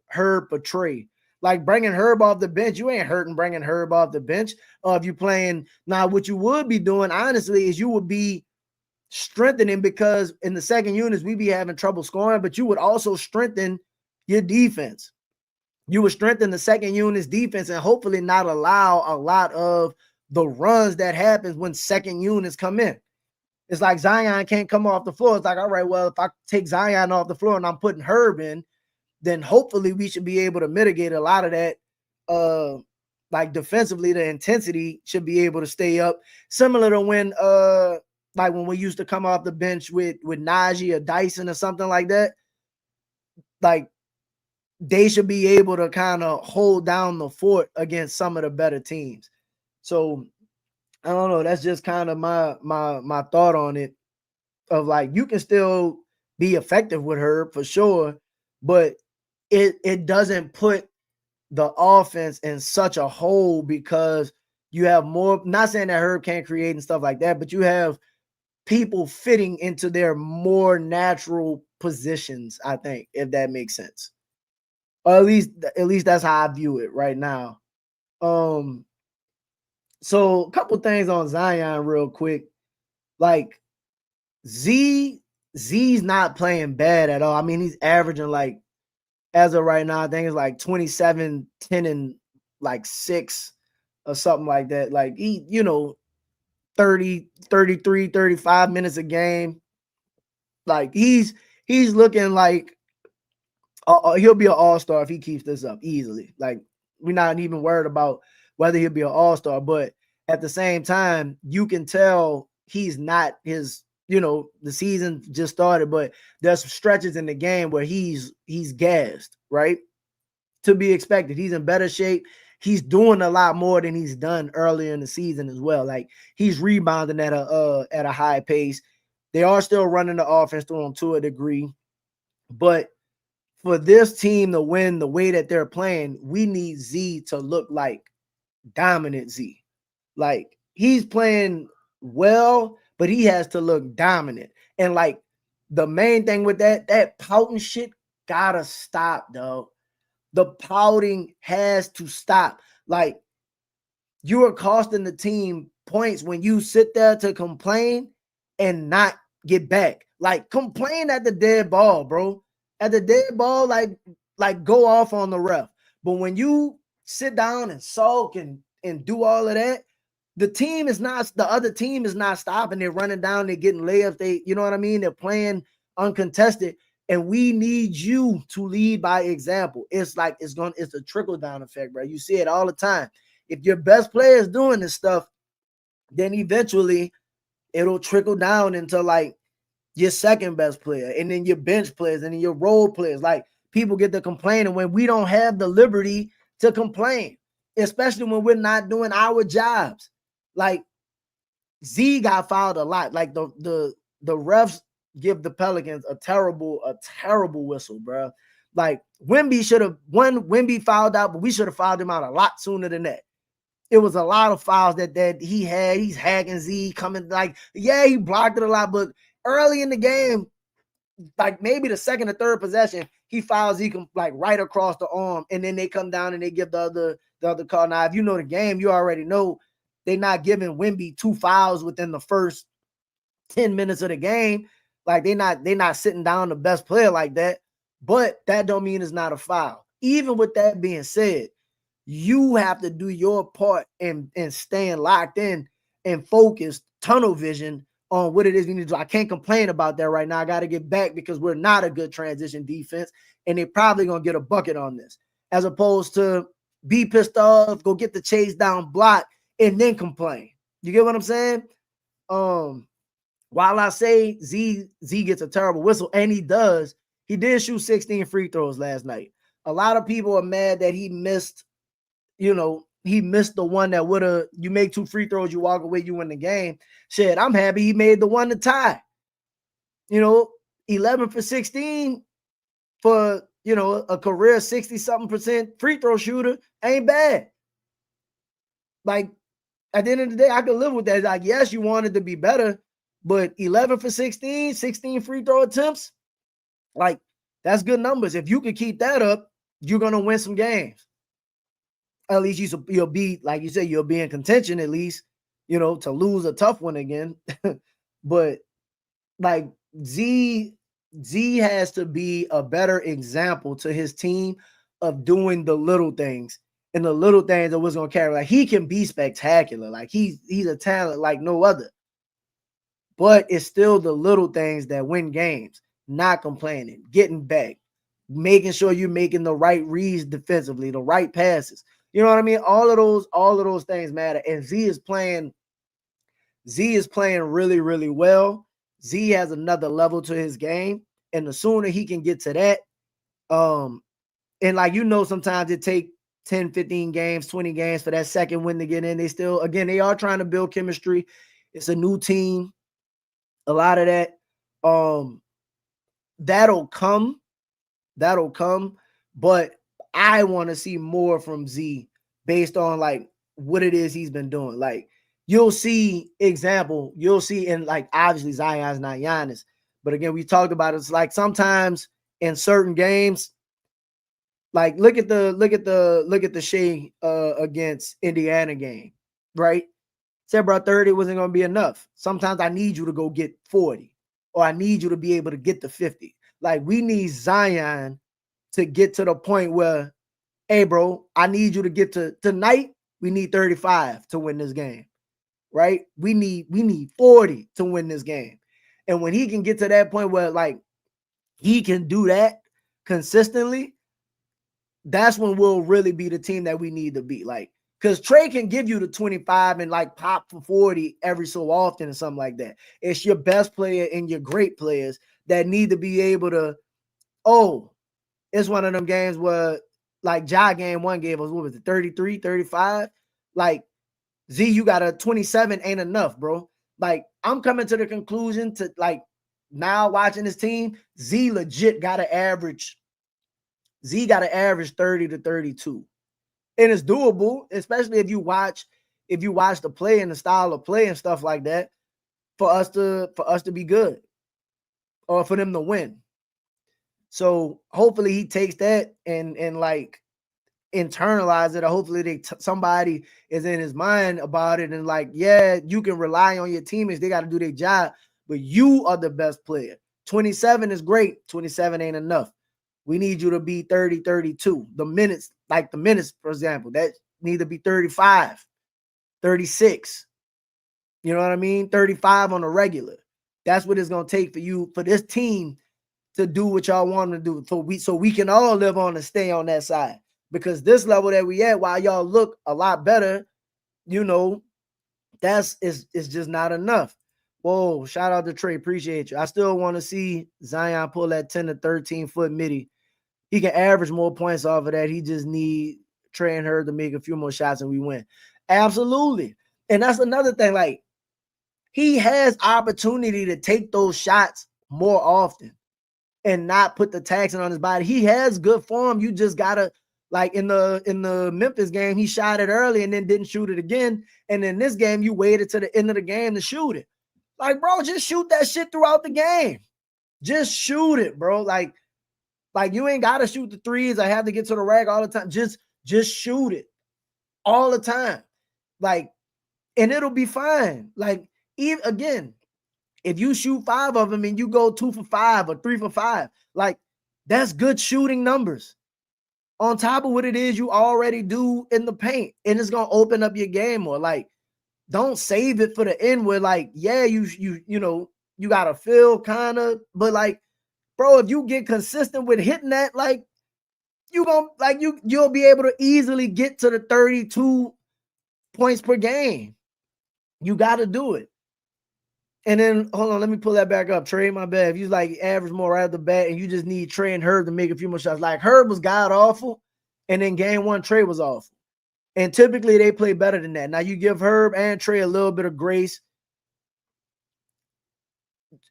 Herb or Trey, like bringing Herb off the bench, you ain't hurting bringing Herb off the bench. If you playing now, what you would be doing, honestly, is you would be strengthening, because in the second units, we be having trouble scoring, but you would also strengthen your defense. You would strengthen the second unit's defense and hopefully not allow a lot of the runs that happens when second units come in. It's like Zion can't come off the floor. It's like, all right, well, if I take Zion off the floor and I'm putting Herb in, then hopefully we should be able to mitigate a lot of that. Like defensively, the intensity should be able to stay up. Similar to when we used to come off the bench with Najee or Dyson or something like that. Like, they should be able to kind of hold down the fort against some of the better teams. So I don't know. That's just kind of my thought on it. Of like, you can still be effective with her for sure, but it doesn't put the offense in such a hole, because you have more. Not saying that Herb can't create and stuff like that, but you have people fitting into their more natural positions, I think, if that makes sense. Or at least that's how I view it right now. So a couple things on Zion real quick. Like, Z's not playing bad at all. I mean, he's averaging, like, as of right now, I think it's like 27, 10, and like 6 or something like that. Like, he, 30, 33, 35 minutes a game. Like, he's looking like he'll be an all-star if he keeps this up easily. Like, we're not even worried about whether he'll be an all-star, but at the same time, you can tell he's not his, the season just started, but there's some stretches in the game where he's gassed, right? To be expected. He's in better shape. He's doing a lot more than he's done earlier in the season as well. Like, he's rebounding at a high pace. They are still running the offense through him to a degree, but for this team to win the way that they're playing, we need Z to look like dominant Z. Like, he's playing well, but he has to look dominant. And like, the main thing with that pouting shit gotta stop, dog. The pouting has to stop. Like, you are costing the team points when you sit there to complain and not get back. Like, complain at the dead ball, bro. At the dead ball, like go off on the ref. But when you sit down and sulk and do all of that, the other team is not stopping. They're running down, they're getting layups. You know what I mean? They're playing uncontested. And we need you to lead by example. It's like it's a trickle-down effect, bro. You see it all the time. If your best player is doing this stuff, then eventually it'll trickle down into like your second best player, and then your bench players, and then your role players. Like, people get to complaining when we don't have the liberty to complain, especially when we're not doing our jobs. Like, Z got fouled a lot. Like, the refs give the Pelicans a terrible whistle, bro. Like, Wemby fouled out, but we should have fouled him out a lot sooner than that. It was a lot of fouls that he had. He's hacking Z coming, like, yeah, he blocked it a lot, but early in the game, like maybe the second or third possession, he fouls Z like right across the arm, and then they come down and they give the other call. Now, if you know the game, you already know they're not giving Wemby 2 fouls within the first 10 minutes of the game. Like, they're not sitting down the best player like that. But that don't mean it's not a foul. Even with that being said, you have to do your part and staying locked in and focused, tunnel vision on what it is you need to do. I can't complain about that right now. I got to get back because we're not a good transition defense, and they're probably going to get a bucket on this, as opposed to be pissed off, go get the chase down block, and then complain. You get what I'm saying? While I say Z gets a terrible whistle, and he did shoot 16 free throws last night. A lot of people are mad that he missed the one that would have, you make 2 free throws, you walk away, you win the game. Shit, I'm happy he made the one to tie. 11 for 16 for, a career 60-something% free throw shooter ain't bad. Like, at the end of the day, I could live with that. Like, yes, you wanted to be better, but 11 for 16 free throw attempts, like, that's good numbers. If you could keep that up, you're going to win some games. At least you'll be, like you said, you'll be in contention at least, to lose a tough one again. But like, Z has to be a better example to his team of doing the little things, and the little things that was going to carry. Like, he can be spectacular. Like, he's a talent like no other. But it's still the little things that win games. Not complaining, getting back, making sure you're making the right reads defensively, the right passes. You know what I mean? All of those things matter. And Z is playing really, really well. Z has another level to his game. And the sooner he can get to that, and like, sometimes it take 10, 15 games, 20 games for that second win to get in. They are trying to build chemistry. It's a new team. A lot of that, that'll come. But I want to see more from Z based on like what it is he's been doing. Like, you'll see, and like, obviously Zion's not Giannis, but again, we talked about it. It's like sometimes in certain games, like look at the Shea against Indiana game, right? Said, bro, 30 wasn't going to be enough. Sometimes I need you to go get 40, or I need you to be able to get to 50. Like, we need Zion to get to the point where, hey, bro, I need you to get to tonight. We need 35 to win this game, right? We need 40 to win this game. And when he can get to that point where, like, he can do that consistently, that's when we'll really be the team that we need to be. Like, because Trey can give you the 25 and like pop for 40 every so often or something like that. It's your best player and your great players that need to be able to, it's one of them games where, like, Ja game 1 gave us, what was it, 33, 35? Like, Z, you got a 27 ain't enough, bro. Like, I'm coming to the conclusion to, like, now watching this team, Z legit got to average 30 to 32. And it's doable, especially if you watch the play and the style of play and stuff like that, for us to be good, or for them to win. So hopefully he takes that and like internalize it, or hopefully somebody is in his mind about it, and like, yeah, you can rely on your teammates, they got to do their job, but you are the best player. 27 is great. 27 ain't enough. We need you to be 30, 32. The minutes, like the minutes, for example, that need to be 35, 36. You know what I mean? 35 on a regular. That's what it's going to take for this team to do what y'all want them to do. So we can all live on and stay on that side. Because this level that we at, while y'all look a lot better, it's just not enough. Whoa, shout out to Trey. Appreciate you. I still want to see Zion pull that 10 to 13 foot midi. He can average more points off of that. He just need Trey and her to make a few more shots and we win. Absolutely. And that's another thing. Like, he has opportunity to take those shots more often and not put the taxing on his body. He has good form. You just gotta, like in the Memphis game, he shot it early and then didn't shoot it again. And in this game, you waited to the end of the game to shoot it. Like, bro, just shoot that shit throughout the game. Just shoot it, bro. Like you ain't gotta shoot the threes. I have to get to the rack all the time. Just shoot it all the time. Like, and it'll be fine. Like, even again, if you shoot 5 of them and you go 2 for 5 or 3 for 5, like, that's good shooting numbers on top of what it is you already do in the paint. And it's going to open up your game more. Like, don't save it for the end where, like, yeah, you got to feel kind of, but like, bro, if you get consistent with hitting that, like, you'll be able to easily get to the 32 points per game. You got to do it. And then, hold on, let me pull that back up. Trey, my bad. If you like average more right at the bat and you just need Trey and Herb to make a few more shots. Like, Herb was god-awful, and then game 1, Trey was awful. And typically, they play better than that. Now, you give Herb and Trey a little bit of grace.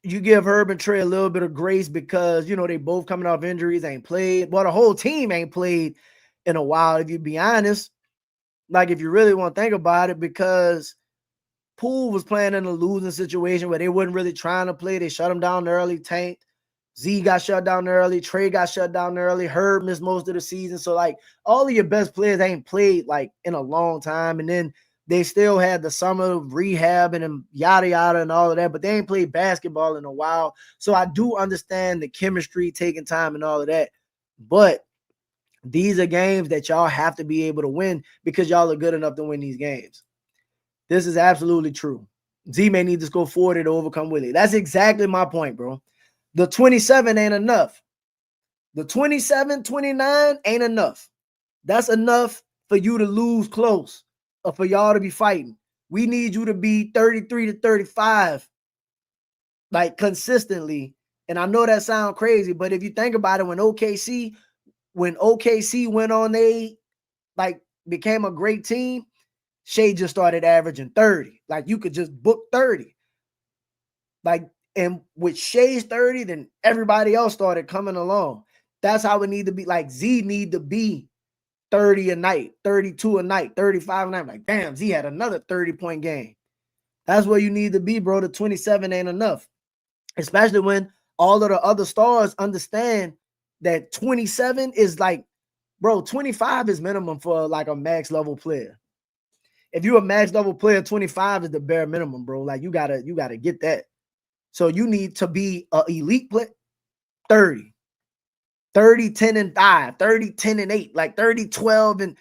You give Herb and Trey a little bit of grace because, they both coming off injuries, ain't played. Well, the whole team ain't played in a while, if you be honest. Like, if you really want to think about it, because Poole was playing in a losing situation where they wasn't really trying to play. They shut him down early, tanked. Z got shut down early. Trey got shut down early. Herb missed most of the season. So, like, all of your best players ain't played, like, in a long time. And then they still had the summer of rehab and yada, yada, and all of that. But they ain't played basketball in a while. So I do understand the chemistry taking time and all of that. But these are games that y'all have to be able to win because y'all are good enough to win these games. This is absolutely true. Z may need to go 40 to overcome Willie. That's exactly my point, bro. The 27 ain't enough. The 27, 29 ain't enough. That's enough for you to lose close or for y'all to be fighting. We need you to be 33 to 35, like, consistently. And I know that sounds crazy, but if you think about it, when OKC went on, they, like, became a great team, Shea just started averaging 30. Like, you could just book 30. Like, and with Shea's 30, then everybody else started coming along. That's how it need to be. Like, Z need to be 30 a night, 32 a night, 35 a night. Like, damn, Z had another 30-point game. That's where you need to be, bro. The 27 ain't enough. Especially when all of the other stars understand that 27 is like, bro, 25 is minimum for, like, a max level player. If you're a max level player, 25 is the bare minimum, bro. Like, you gotta get that. So you need to be an elite player. 30, 10 and 5, 30, 10 and 8, like 30, 12, and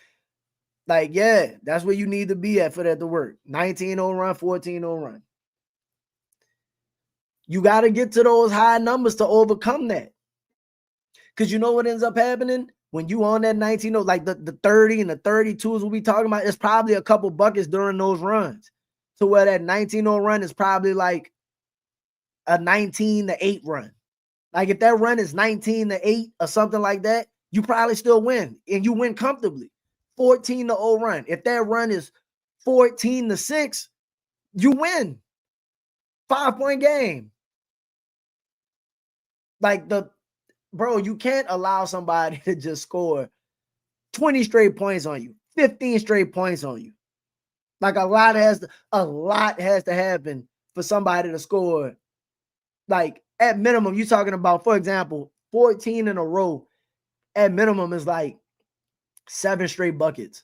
like, yeah, that's where you need to be at for that to work. 19-0 run, 14-0 run. You got to get to those high numbers to overcome that. Because you know what ends up happening? When you on that 19-0, like the 30 and the 32s we'll be talking about, it's probably a couple buckets during those runs. So where that 19-0 run is probably like a 19-8 run. Like, if that run is 19-8 or something like that, you probably still win. And you win comfortably. 14-0 run. If that run is 14-6, you win. 5-point game. Like, bro, you can't allow somebody to just score 20 straight points on you, 15 straight points on you. Like, a lot has to happen for somebody to score. Like, at minimum, you're talking about, for example, 14 in a row. At minimum is like 7 straight buckets.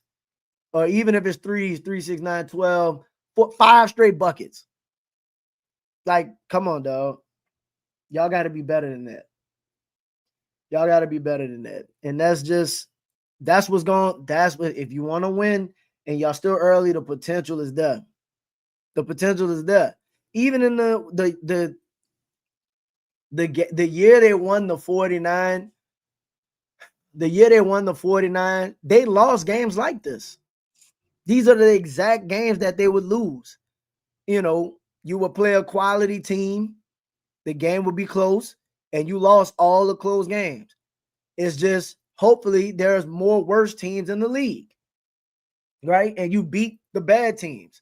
Or even if it's 3, 6, 9, 12, 5 straight buckets. Like, come on, dog. Y'all got to be better than that. Y'all got to be better than that. And that's just That's what's going. That's what if you want to win and y'all still early, the potential is there. The potential is there. Even in the year they won the 49, they lost games like this. These are the exact games that they would lose. You know, you would play a quality team, the game would be close, and you lost all the close games. It's just hopefully there's more worse teams in the league, right? And you beat the bad teams.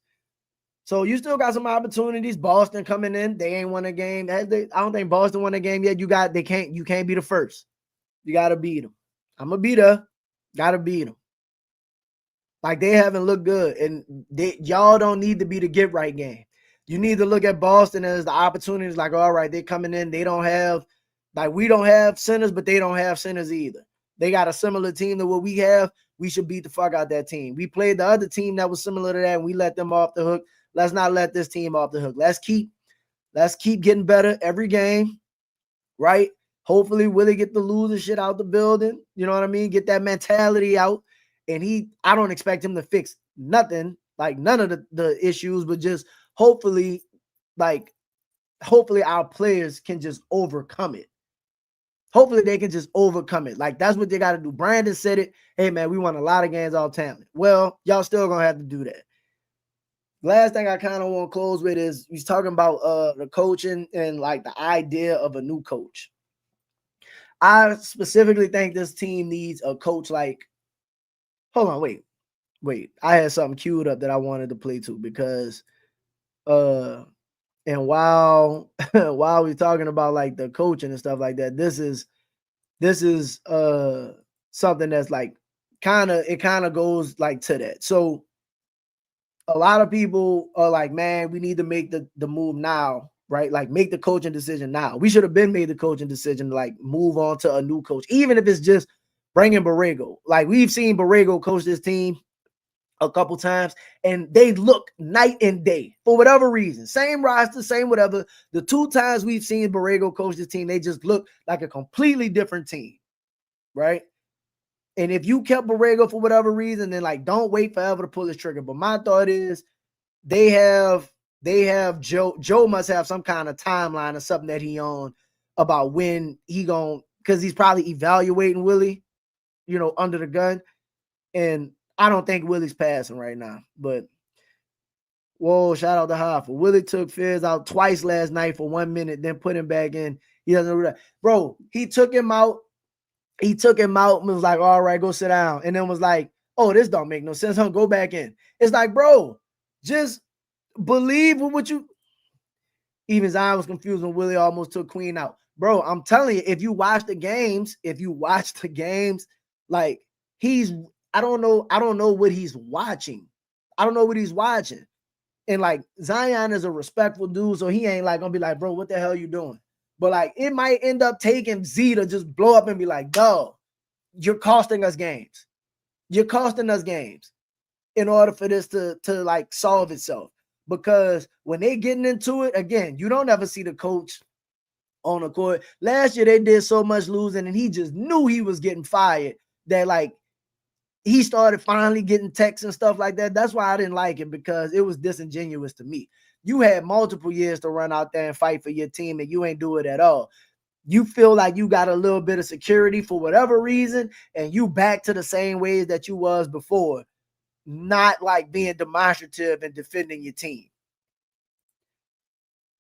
So you still got some opportunities. Boston coming in, they ain't won a game. I don't think Boston won a game yet. You can't be the first. You gotta beat them. I'm gonna beat her. Gotta beat them. Like they haven't looked good, and y'all don't need to be the get right game. You need to look at Boston as the opportunities. Like, all right, they're coming in. They don't have, like, we don't have centers, but they don't have centers either. They got a similar team to what we have. We should beat the fuck out that team. We played the other team that was similar to that, and we let them off the hook. Let's not let this team off the hook. Let's keep getting better every game, right? Hopefully, Willie get the loser shit out the building. You know what I mean? Get that mentality out. And I don't expect him to fix nothing, like none of the issues, but just hopefully our players can just overcome it. Hopefully they can just overcome it. Like that's what they got to do. Brandon said it. Hey man, we won a lot of games all talent. Well, y'all still gonna have to do that. Last thing I kind of want to close with is he's talking about the coaching and like the idea of a new coach. I specifically think this team needs a coach like. Hold on, wait. I had something queued up that I wanted to play to because and while we're talking about like the coaching and stuff like that, this is something that's like kind of goes like to that. So a lot of people are like, man, we need to make the move now, right? Like make the coaching decision now. We should have been made the coaching decision to like move on to a new coach, even if it's just bringing Borrego. Like we've seen Borrego coach this team a couple times, and they look night and day for whatever reason. Same roster, same whatever. The 2 times we've seen Borrego coach this team, they just look like a completely different team, right? And if you kept Borrego for whatever reason, then like don't wait forever to pull his trigger. But my thought is they have Joe. Joe must have some kind of timeline or something that he on about when he going, because he's probably evaluating Willie, you know, under the gun. And I don't think Willie's passing right now. But whoa, shout out to Hoffa. Willie took Fizz out twice last night for 1 minute, then put him back in. He doesn't know that. Bro, he took him out. He took him out and was like, all right, go sit down. And then was like, oh, this don't make no sense. Huh? Go back in. It's like, bro, just believe with what you. Even Zion was confused when Willie almost took Queen out. Bro, I'm telling you, if you watch the games, like I don't know what he's watching. I don't know what he's watching. And like Zion is a respectful dude, so he ain't like gonna be like, bro, what the hell you doing? But like it might end up taking Z to just blow up and be like, dog, you're costing us games. You're costing us games in order for this to like solve itself. Because when they getting into it, again, you don't ever see the coach on the court. Last year they did so much losing and he just knew he was getting fired that like he started finally getting texts and stuff like that. That's why I didn't like it, because it was disingenuous to me. You had multiple years to run out there and fight for your team and you ain't do it at all. You feel like you got a little bit of security for whatever reason and you back to the same ways that you was before, not like being demonstrative and defending your team.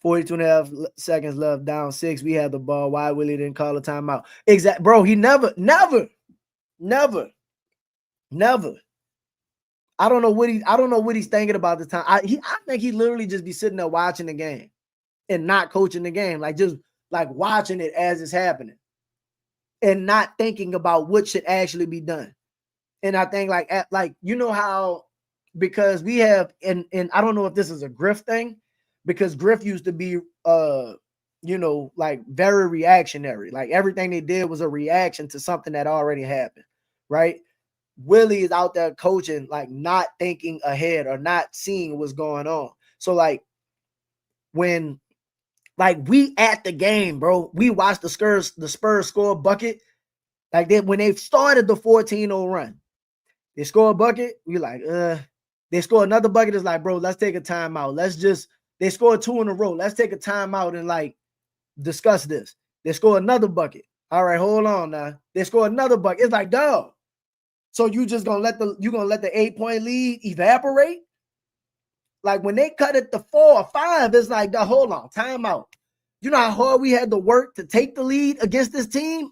42 and a half seconds left, down 6. We had the ball. Why Willie didn't call a timeout? Exactly, bro. He never. I don't know what he's thinking about the time. I think he literally just be sitting there watching the game and not coaching the game, like just like watching it as it's happening and not thinking about what should actually be done. And I think like you know how, because we have and I don't know if this is a Griff thing, because Griff used to be you know, like very reactionary. Like everything they did was a reaction to something that already happened, right? Willie is out there coaching, like not thinking ahead or not seeing what's going on. So like when like we at the game, bro, we watched the Spurs score a bucket. Like when they started the 14-0 run, they score a bucket, we like, they score another bucket, it's like, bro, let's take a timeout. They scored 2 in a row. Let's take a timeout and like discuss this. They score another bucket. All right, hold on now. They score another bucket. It's like, dog. So you just gonna let the 8-point lead evaporate? Like when they cut it to 4 or 5, it's like, dog, hold on, timeout. You know how hard we had to work to take the lead against this team?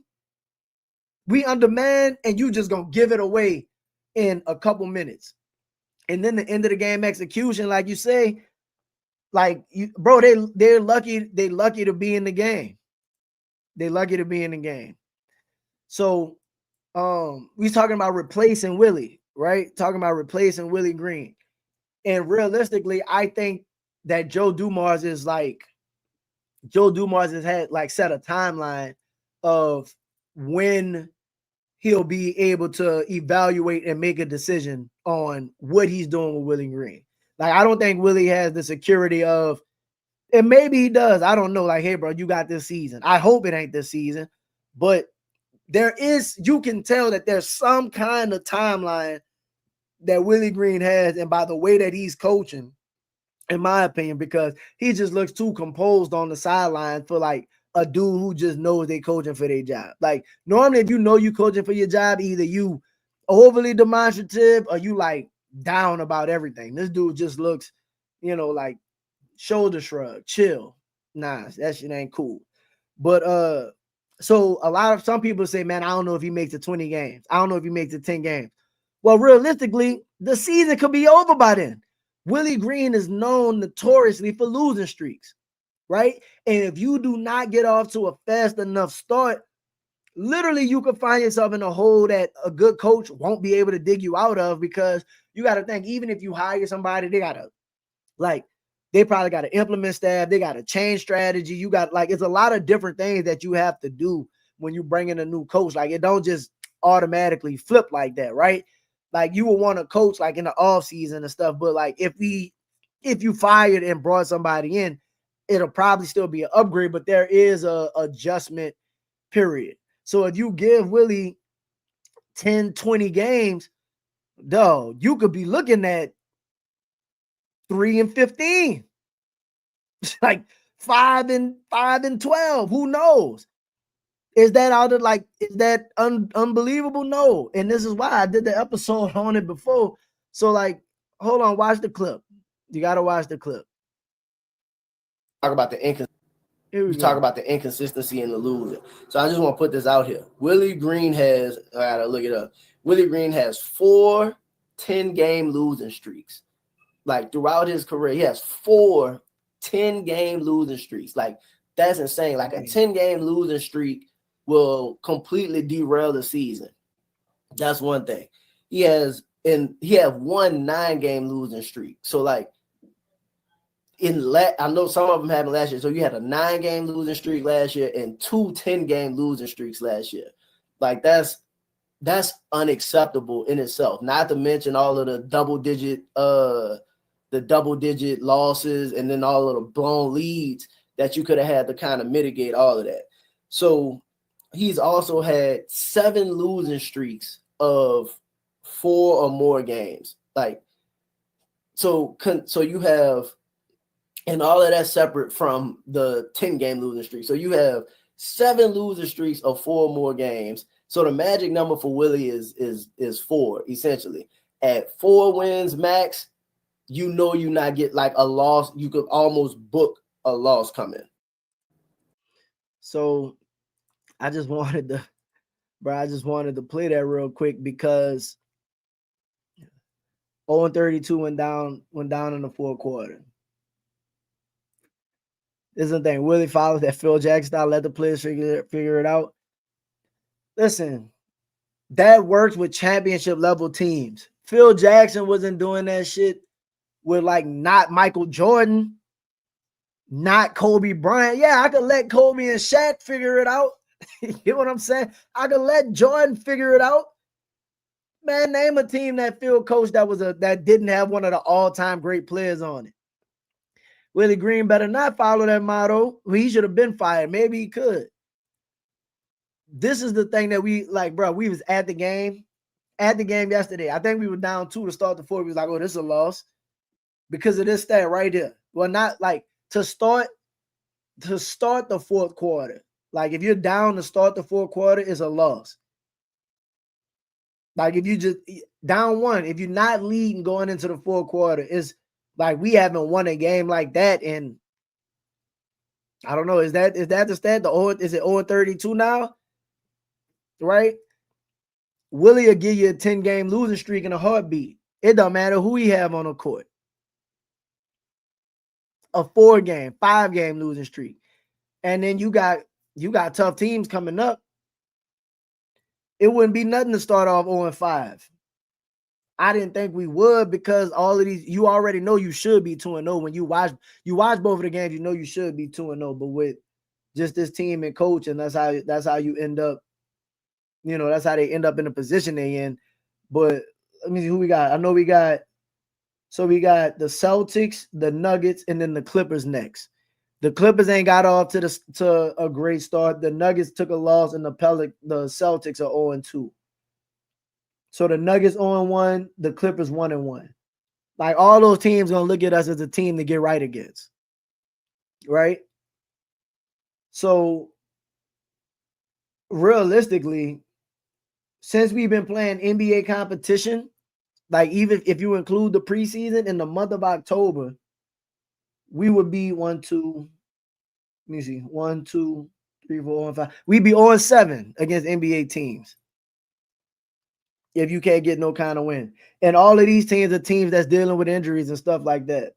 We undermanned, and you just gonna give it away in a couple minutes. And then the end of the game execution, like you say, like bro, they're lucky to be in the game. They're lucky to be in the game. So we talking about replacing Willie, right? Talking about replacing Willie Green. And realistically, I think that Joe Dumars has had like set a timeline of when he'll be able to evaluate and make a decision on what he's doing with Willie Green. Like, I don't think Willie has the security of, and maybe he does. I don't know. Like, hey, bro, you got this season. I hope it ain't this season, but you can tell that there's some kind of timeline that Willie Green has. And by the way that he's coaching, in my opinion, because he just looks too composed on the sideline for like a dude who just knows they coaching for their job. Like normally, if you know you coaching for your job, either you overly demonstrative or you like down about everything. This dude just looks, like shoulder shrug, chill. Nah, that shit ain't cool. But so some people say, man, I don't know if he makes it 20 games. I don't know if he makes it 10 games. Well, realistically, the season could be over by then. Willie Green is known notoriously for losing streaks, right? And if you do not get off to a fast enough start, literally you could find yourself in a hole that a good coach won't be able to dig you out of, because you got to think, even if you hire somebody, they probably got to implement staff. They got to change strategy. You got it's a lot of different things that you have to do when you bring in a new coach. Like it don't just automatically flip like that, right? Like you will want to coach like in the off season and stuff. But like if you fired and brought somebody in, it'll probably still be an upgrade, but there is a adjustment period. So if you give Willie 10, 20 games, dog, you could be looking at 3-15, like 5-12. Who knows? Is that unbelievable? No. And this is why I did the episode on it before. So like, hold on, watch the clip. You got to watch the clip. Talk about the inconsistency and the losing. So I just want to put this out here. Willie Green has, I gotta look it up. Willie Green has 4 10-game losing streaks. Like throughout his career, he has 4 10-game losing streaks. Like that's insane. Like a 10-game losing streak will completely derail the season. That's one thing. He had 1 9-game losing streak. So like I know some of them happened last year. So you had a 9-game losing streak last year and 2 10-game losing streaks last year. Like that's unacceptable in itself. Not to mention all of the double digit losses and then all of the blown leads that you could have had to kind of mitigate all of that. So he's also had 7 losing streaks of 4 or more games. Like, so you have, and all of that's separate from the 10-game losing streak. So you have 7 losing streaks of 4 or more games. So the magic number for Willie is 4, essentially. At 4 wins max, you not get like a loss. You could almost book a loss coming. So I just wanted to play that real quick because 0-32 went down in the fourth quarter. This is the thing. Willie follows that Phil Jackson style, let the players figure it out. Listen, that works with championship level teams. Phil Jackson wasn't doing that shit with like not Michael Jordan, not Kobe Bryant. Yeah, I could let Kobe and Shaq figure it out. You know what I'm saying? I could let Jordan figure it out. Man, name a team that Phil coached that didn't have one of the all-time great players on it. Willie Green better not follow that motto. He should have been fired. Maybe he could. this is the thing that we like, bro. We was at the game yesterday. I think we were down 2 to start the fourth. We was like, oh, this is a loss because of this stat right here. Well, not like to start the fourth quarter. Like if you're down to start the fourth quarter, is a loss. Like if you just down 1, if you're not leading going into the fourth quarter, is like we haven't won a game like that in. I don't know. Is that the stat? Is it 0-32 now? Right? Willie will give you a 10-game losing streak in a heartbeat. It don't matter who he have on the court. A 4-game, 5-game losing streak. And then you got tough teams coming up. It wouldn't be nothing to start off 0-5. I didn't think we would because all of these, you already know you should be 2-0 when you watch both of the games. You know you should be 2-0, but with just this team and coach, and that's how you end up. You know, that's how they end up in the position they in. But let me see who we got. I know we got the Celtics, the Nuggets, and then the Clippers next. The Clippers ain't got off to a great start. The Nuggets took a loss, and the Celtics are 0-2. So the Nuggets 0-1, the Clippers 1-1. Like all those teams gonna look at us as a team to get right against, right? So realistically, since we've been playing NBA competition, like even if you include the preseason in the month of October, we would be 1, 2. Let me see, 1, 2, 3, 4, 5. We'd be 0-7 against NBA teams if you can't get no kind of win. And all of these teams are teams that's dealing with injuries and stuff like that.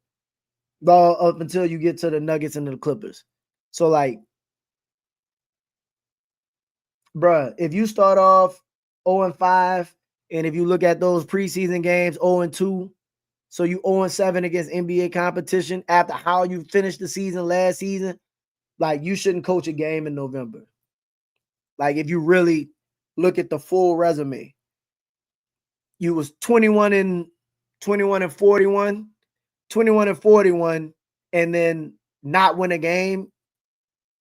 All up until you get to the Nuggets and the Clippers. So like, bruh, if you start off 0-5, and if you look at those preseason games, 0-2, so you 0-7 against NBA competition after how you finished the season last season, like you shouldn't coach a game in November. Like if you really look at the full resume, you was 21-41, 21-41, and then not win a game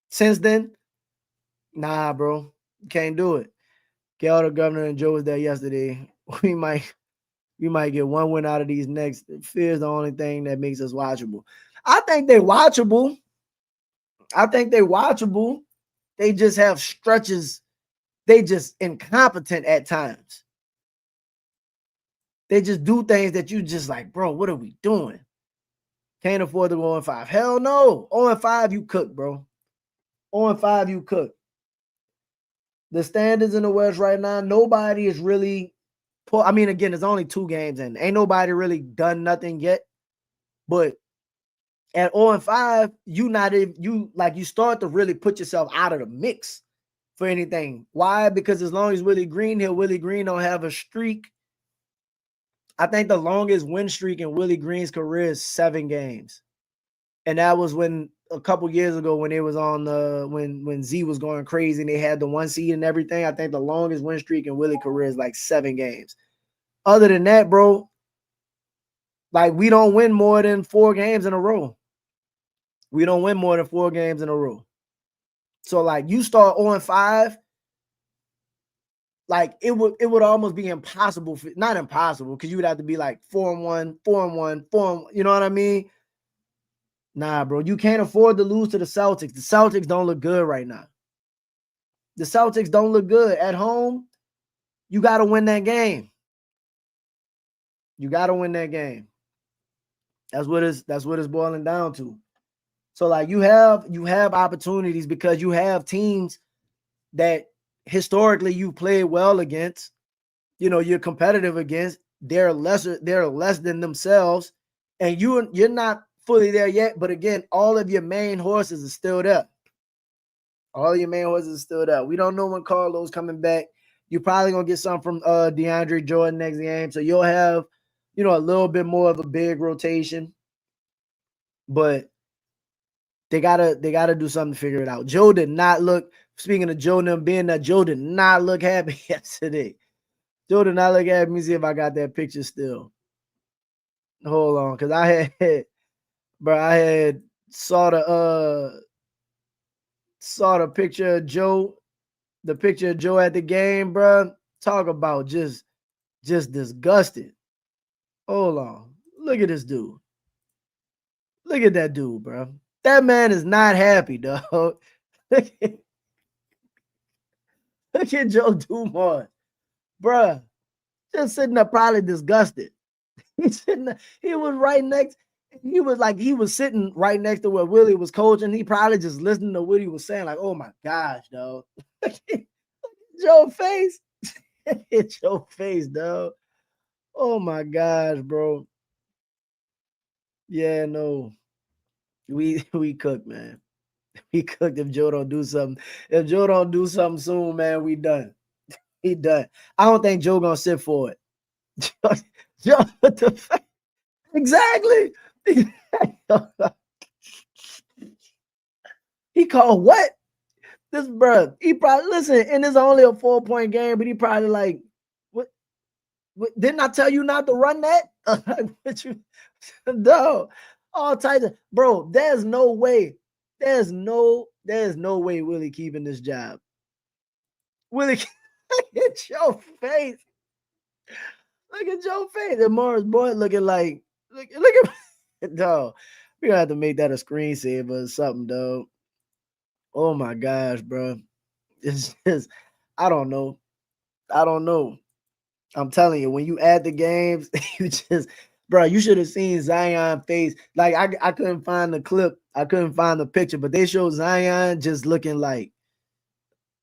since then. Nah, bro, can't do it. Gail, the governor, and Joe was there yesterday. We might get one win out of these next. Fear is the only thing that makes us watchable. I think they're watchable. They just have stretches. They just incompetent at times. They just do things that you just like, bro, what are we doing? Can't afford to go 0-5. Hell no. 0-5, you cook, bro. 0-5, you cook. The standards in the West right now, nobody is really I mean, again, there's only 2 games in. Ain't nobody really done nothing yet. But at 0-5, you start to really put yourself out of the mix for anything. Why? Because as long as Willie Green don't have a streak. I think the longest win streak in Willie Green's career is 7 games. And that was when a couple years ago when it was on when Z was going crazy and they had the 1 seed and everything. I think the longest win streak in Willie's career is like 7 games. Other than that, bro, like we don't win more than 4 games in a row. So like you start 0-5, like it would almost be impossible, not impossible, because you would have to be like 4-1, 4-1, 4-1. You know what I mean? Nah, bro, you can't afford to lose to the Celtics. The Celtics don't look good right now. The Celtics don't look good at home. You got to win that game. That's what it's boiling down to. So like you have opportunities because you have teams that historically you played well against. You know, you're competitive against. They're less than themselves, and you're not fully there yet. But again, all of your main horses are still there. We don't know when Carlo's coming back. You're probably gonna get some from DeAndre Jordan next game, so you'll have, a little bit more of a big rotation. But they gotta do something to figure it out. Joe did not look. Speaking of Joe and them being that, Joe did not look happy yesterday. Joe did not look happy. Let me see if I got that picture still. Hold on, because I saw the picture of Joe The picture of Joe at the game, bro. Talk about just disgusted. Hold on. Look at this dude. Look at that dude, bro. That man is not happy, dog. Look at Joe Dumars, bro. Just sitting there, probably disgusted. He's sitting there, he was right next. He was sitting right next to where Willie was coaching. He probably just listening to what he was saying, like, oh my gosh, dog. Joe face. It's your face, dog. Oh my gosh, bro. Yeah, no. We cooked, man. We cooked if Joe don't do something. If Joe don't do something soon, man, we done. He done. I don't think Joe gonna sit for it. Joe, what the fuck? Exactly. He called what? This bro. He probably listen, and it's only a 4-point game, but he probably like, what didn't I tell you not to run that? What you no, all types of bro. There's no way. There's no way Willie keeping this job. Willie, look at your face. Look at your face. And Morris boy looking like look at dog. We gonna have to make that a screensaver or something, dog. Oh my gosh, bro. It's just I don't know. I'm telling you, when you add the games, you just bro, you should have seen Zion face. Like I couldn't find the clip, I couldn't find the picture, but they showed Zion just looking like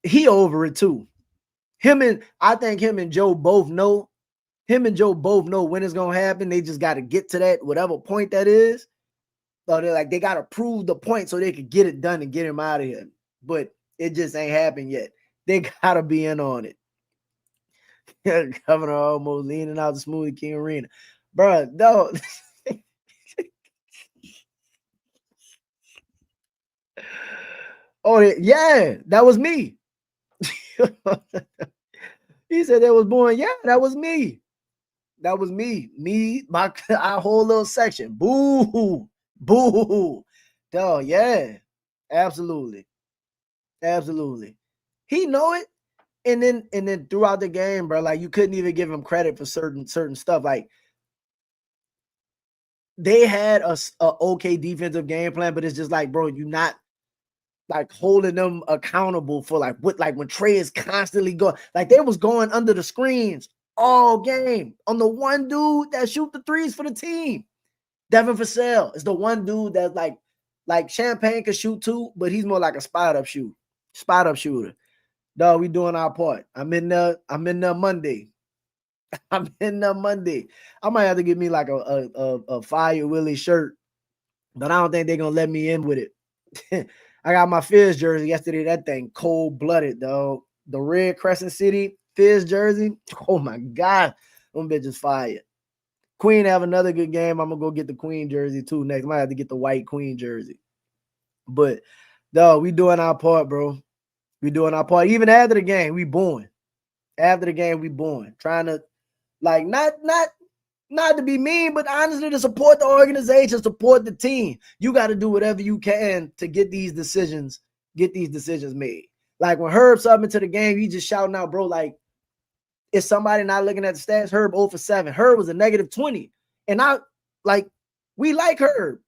he over it too. I think him and Joe both know. Him and Joe both know when it's gonna happen. They just got to get to that whatever point that is. So they got to prove the point so they could get it done and get him out of here. But it just ain't happened yet. They gotta be in on it. Governor almost leaning out the Smoothie King Arena, bro. No. Oh yeah, that was me. He said that was born. Yeah, that was me. That was me. Me, our whole little section. Boo, boo. Dog, yeah, absolutely, absolutely. He know it, and then throughout the game, bro, like you couldn't even give him credit for certain stuff. Like they had a okay defensive game plan, but it's just like, bro, you not like holding them accountable for like when Trey is constantly going, like they was going under the screens all game on the one dude that shoot the threes for the team. Devin Vassell is the one dude that's like Champagne could shoot too, but he's more like a spot up shooter. Dog, we doing our part. I'm in there Monday. I'm in there Monday. I might have to get me like a Fire Willie shirt, but I don't think they're gonna let me in with it. I got my Fizz jersey yesterday. That thing cold-blooded, dog. The red Crescent City Fizz jersey. Oh my God. Them bitches fire. Queen have another good game. I'm gonna go get the Queen jersey too next. Might have to get the white Queen jersey. But dog, we doing our part, bro. We doing our part. Even after the game, we booing. After the game, we booing. Trying to like not to be mean, but honestly to support the organization, support the team. You got to do whatever you can to get these decisions made. Like when Herb subbed into the game, he just shouting out, bro, like, is somebody not looking at the stats? Herb 0 for 7. Herb was a -20. And we like Herb.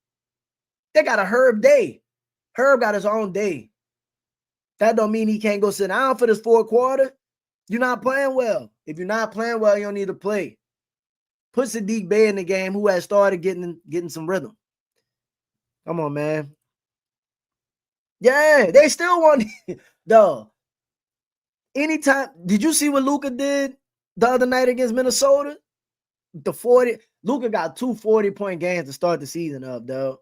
They got a Herb day. Herb got his own day. That don't mean he can't go sit down for this fourth quarter. You're not playing well. If you're not playing well, you don't need to play. Put Sadiq Bey in the game, who has started getting some rhythm. Come on, man. Yeah, they still want dog. Anytime, did you see what Luka did the other night against Minnesota? Luka got 2 40-point games to start the season up, dog.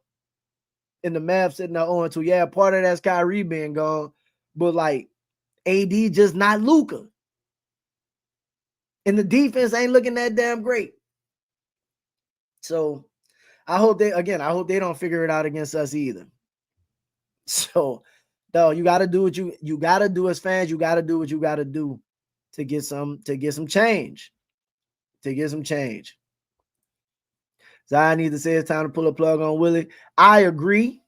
And the Mavs sitting there 0-2. Yeah, part of that's Kyrie being gone, but like AD just not Luka. And the defense ain't looking that damn great. So I hope they don't figure it out against us either. So, no, you got to do what you got to do as fans. You got to do what you got to do to get some change. Zion needs to say it's time to pull a plug on Willie. I agree.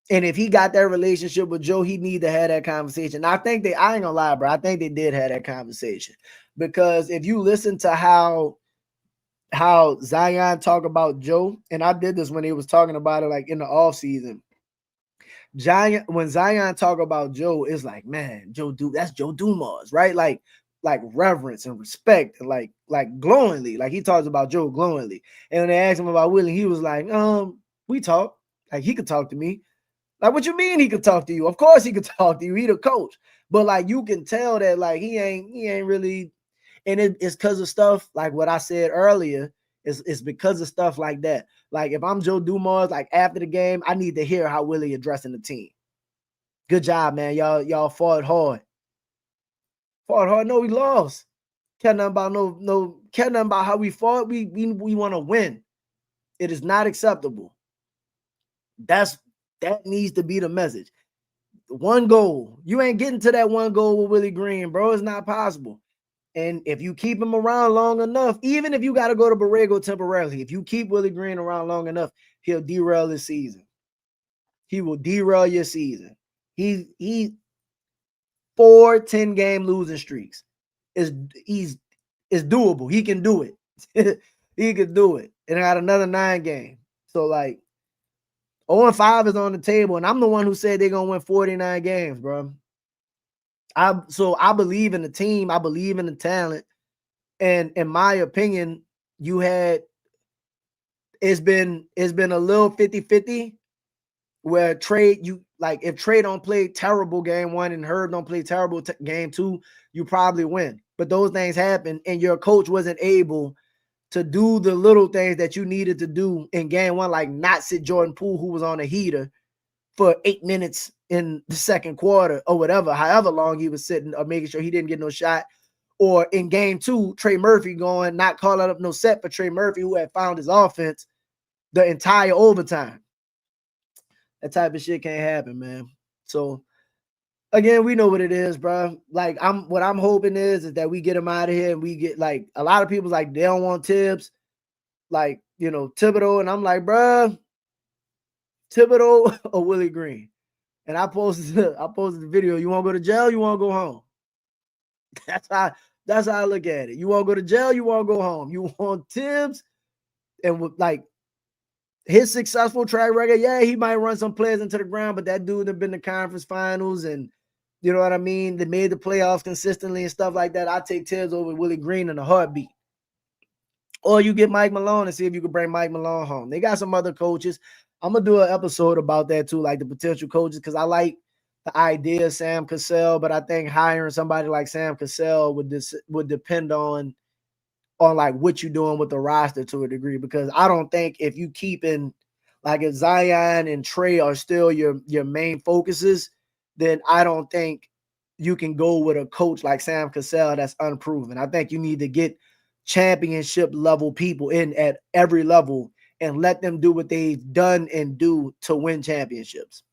And if he got that relationship with Joe, he need to have that conversation. I think I ain't gonna lie, bro. I think they did have that conversation. Because if you listen to how Zion talk about Joe, and I did this when he was talking about it like in the offseason. When Zion talk about Joe, it's like, man, that's Joe Dumars, right? Like reverence and respect, and like glowingly. Like he talks about Joe glowingly. And when they asked him about Willie, he was like, we talk. Like he could talk to me. Like, what you mean he could talk to you? Of course he could talk to you. He the coach. But like you can tell that like he ain't really, and it's because of stuff like what I said earlier. It's because of stuff like that. Like if I'm Joe Dumars, like after the game, I need to hear how Willie addressing the team. Good job, man. Y'all fought hard. Fought hard. No, we lost. Care nothing about care nothing about how we fought. We want to win. It is not acceptable. That needs to be the message. One goal. You ain't getting to that one goal with Willie Green, bro. It's not possible. And if you keep him around long enough, even if you got to go to Borrego temporarily, if you keep Willie Green around long enough, he'll derail his season. He will derail your season. He 4 10-game losing streaks. It's doable. He can do it. He can do it. And I got another 9 game. So like 0-5 is on the table, and I'm the one who said they're gonna win 49 games, bro. I believe in the team. I believe in the talent. And in my opinion, it's been a little 50-50 where Trey, if Trey don't play terrible game 1 and Herb don't play terrible game 2, you probably win. But those things happen, and your coach wasn't able to do the little things that you needed to do in game 1, like not sit Jordan Poole, who was on a heater, for 8 minutes in the second quarter or whatever, however long he was sitting, or making sure he didn't get no shot. Or in game 2, Trey Murphy not calling up no set for Trey Murphy, who had found his offense the entire overtime. That type of shit can't happen, man. So again, we know what it is, bro. Like what I'm hoping is that we get him out of here, and we get, like, a lot of people like they don't want Tibbs, like, Thibodeau, and I'm like, bro, Thibodeau or Willie Green. And I posted the video. You want to go to jail? You want to go home? That's how I look at it. You want to go to jail? You want to go home? You want Tibbs? And with like his successful track record, yeah, he might run some players into the ground, but that dude have been to conference finals, and you know what I mean? They made the playoffs consistently and stuff like that. I take Tibbs over Willie Green in a heartbeat. Or you get Mike Malone and see if you can bring Mike Malone home. They got some other coaches. I'm going to do an episode about that too, like the potential coaches, because I like the idea of Sam Cassell, but I think hiring somebody like Sam Cassell would depend on like what you're doing with the roster to a degree, because I don't think if you keeping, like, if Zion and Trey are still your main focuses, then I don't think you can go with a coach like Sam Cassell that's unproven. I think you need to get championship level people in at every level and let them do what they've done and do to win championships.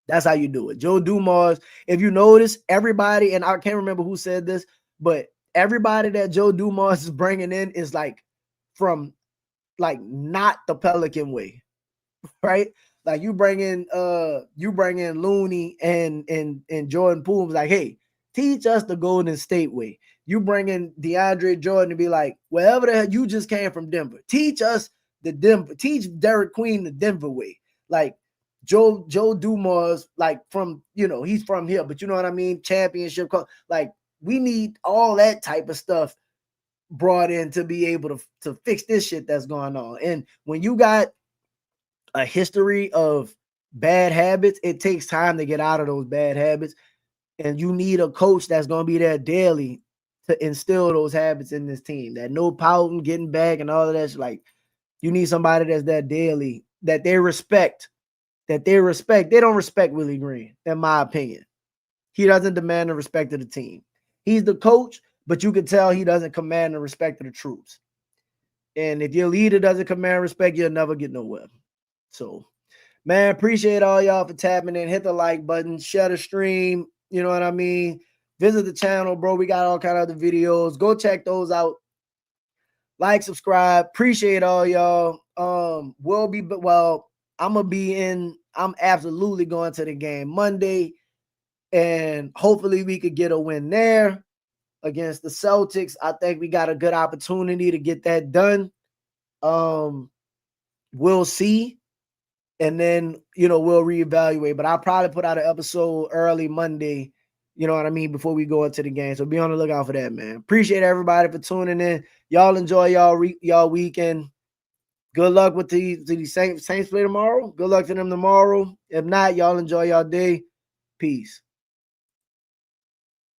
That's how you do it. Joe Dumars, if you notice, everybody, and I can't remember who said this, but everybody that Joe Dumars is bringing in is like from, like, not the Pelican way, right? Like you bring in Looney and Jordan Poole, like, hey, teach us the Golden State way. You bring in DeAndre Jordan to be like, wherever the hell you just came from, Denver. Teach us teach Derek Queen the Denver way. Like Joe Dumars, like, from, he's from here, but you know what I mean? Championship, like, we need all that type of stuff brought in to be able to fix this shit that's going on. And when you got a history of bad habits, it takes time to get out of those bad habits. And you need a coach that's going to be there daily to instill those habits in this team. That no pouting, getting back, and all of that. Like, you need somebody that's there daily, that they respect. They don't respect Willie Green, in my opinion. He doesn't demand the respect of the team. He's the coach, but you can tell he doesn't command the respect of the troops. And if your leader doesn't command respect, you'll never get nowhere. So, man, appreciate all y'all for tapping in. Hit the like button, share the stream. You know what I mean? Visit the channel, bro. We got all kind of other videos. Go check those out. Like, subscribe. Appreciate all y'all. I'm gonna be in I'm absolutely going to the game Monday, and hopefully we could get a win there against the Celtics. I think we got a good opportunity to get that done. We'll see. And then, we'll reevaluate. But I'll probably put out an episode early Monday, you know what I mean, before we go into the game. So be on the lookout for that, man. Appreciate everybody for tuning in. Y'all enjoy y'all weekend. Good luck with the Saints play tomorrow. Good luck to them tomorrow. If not, y'all enjoy y'all day. Peace.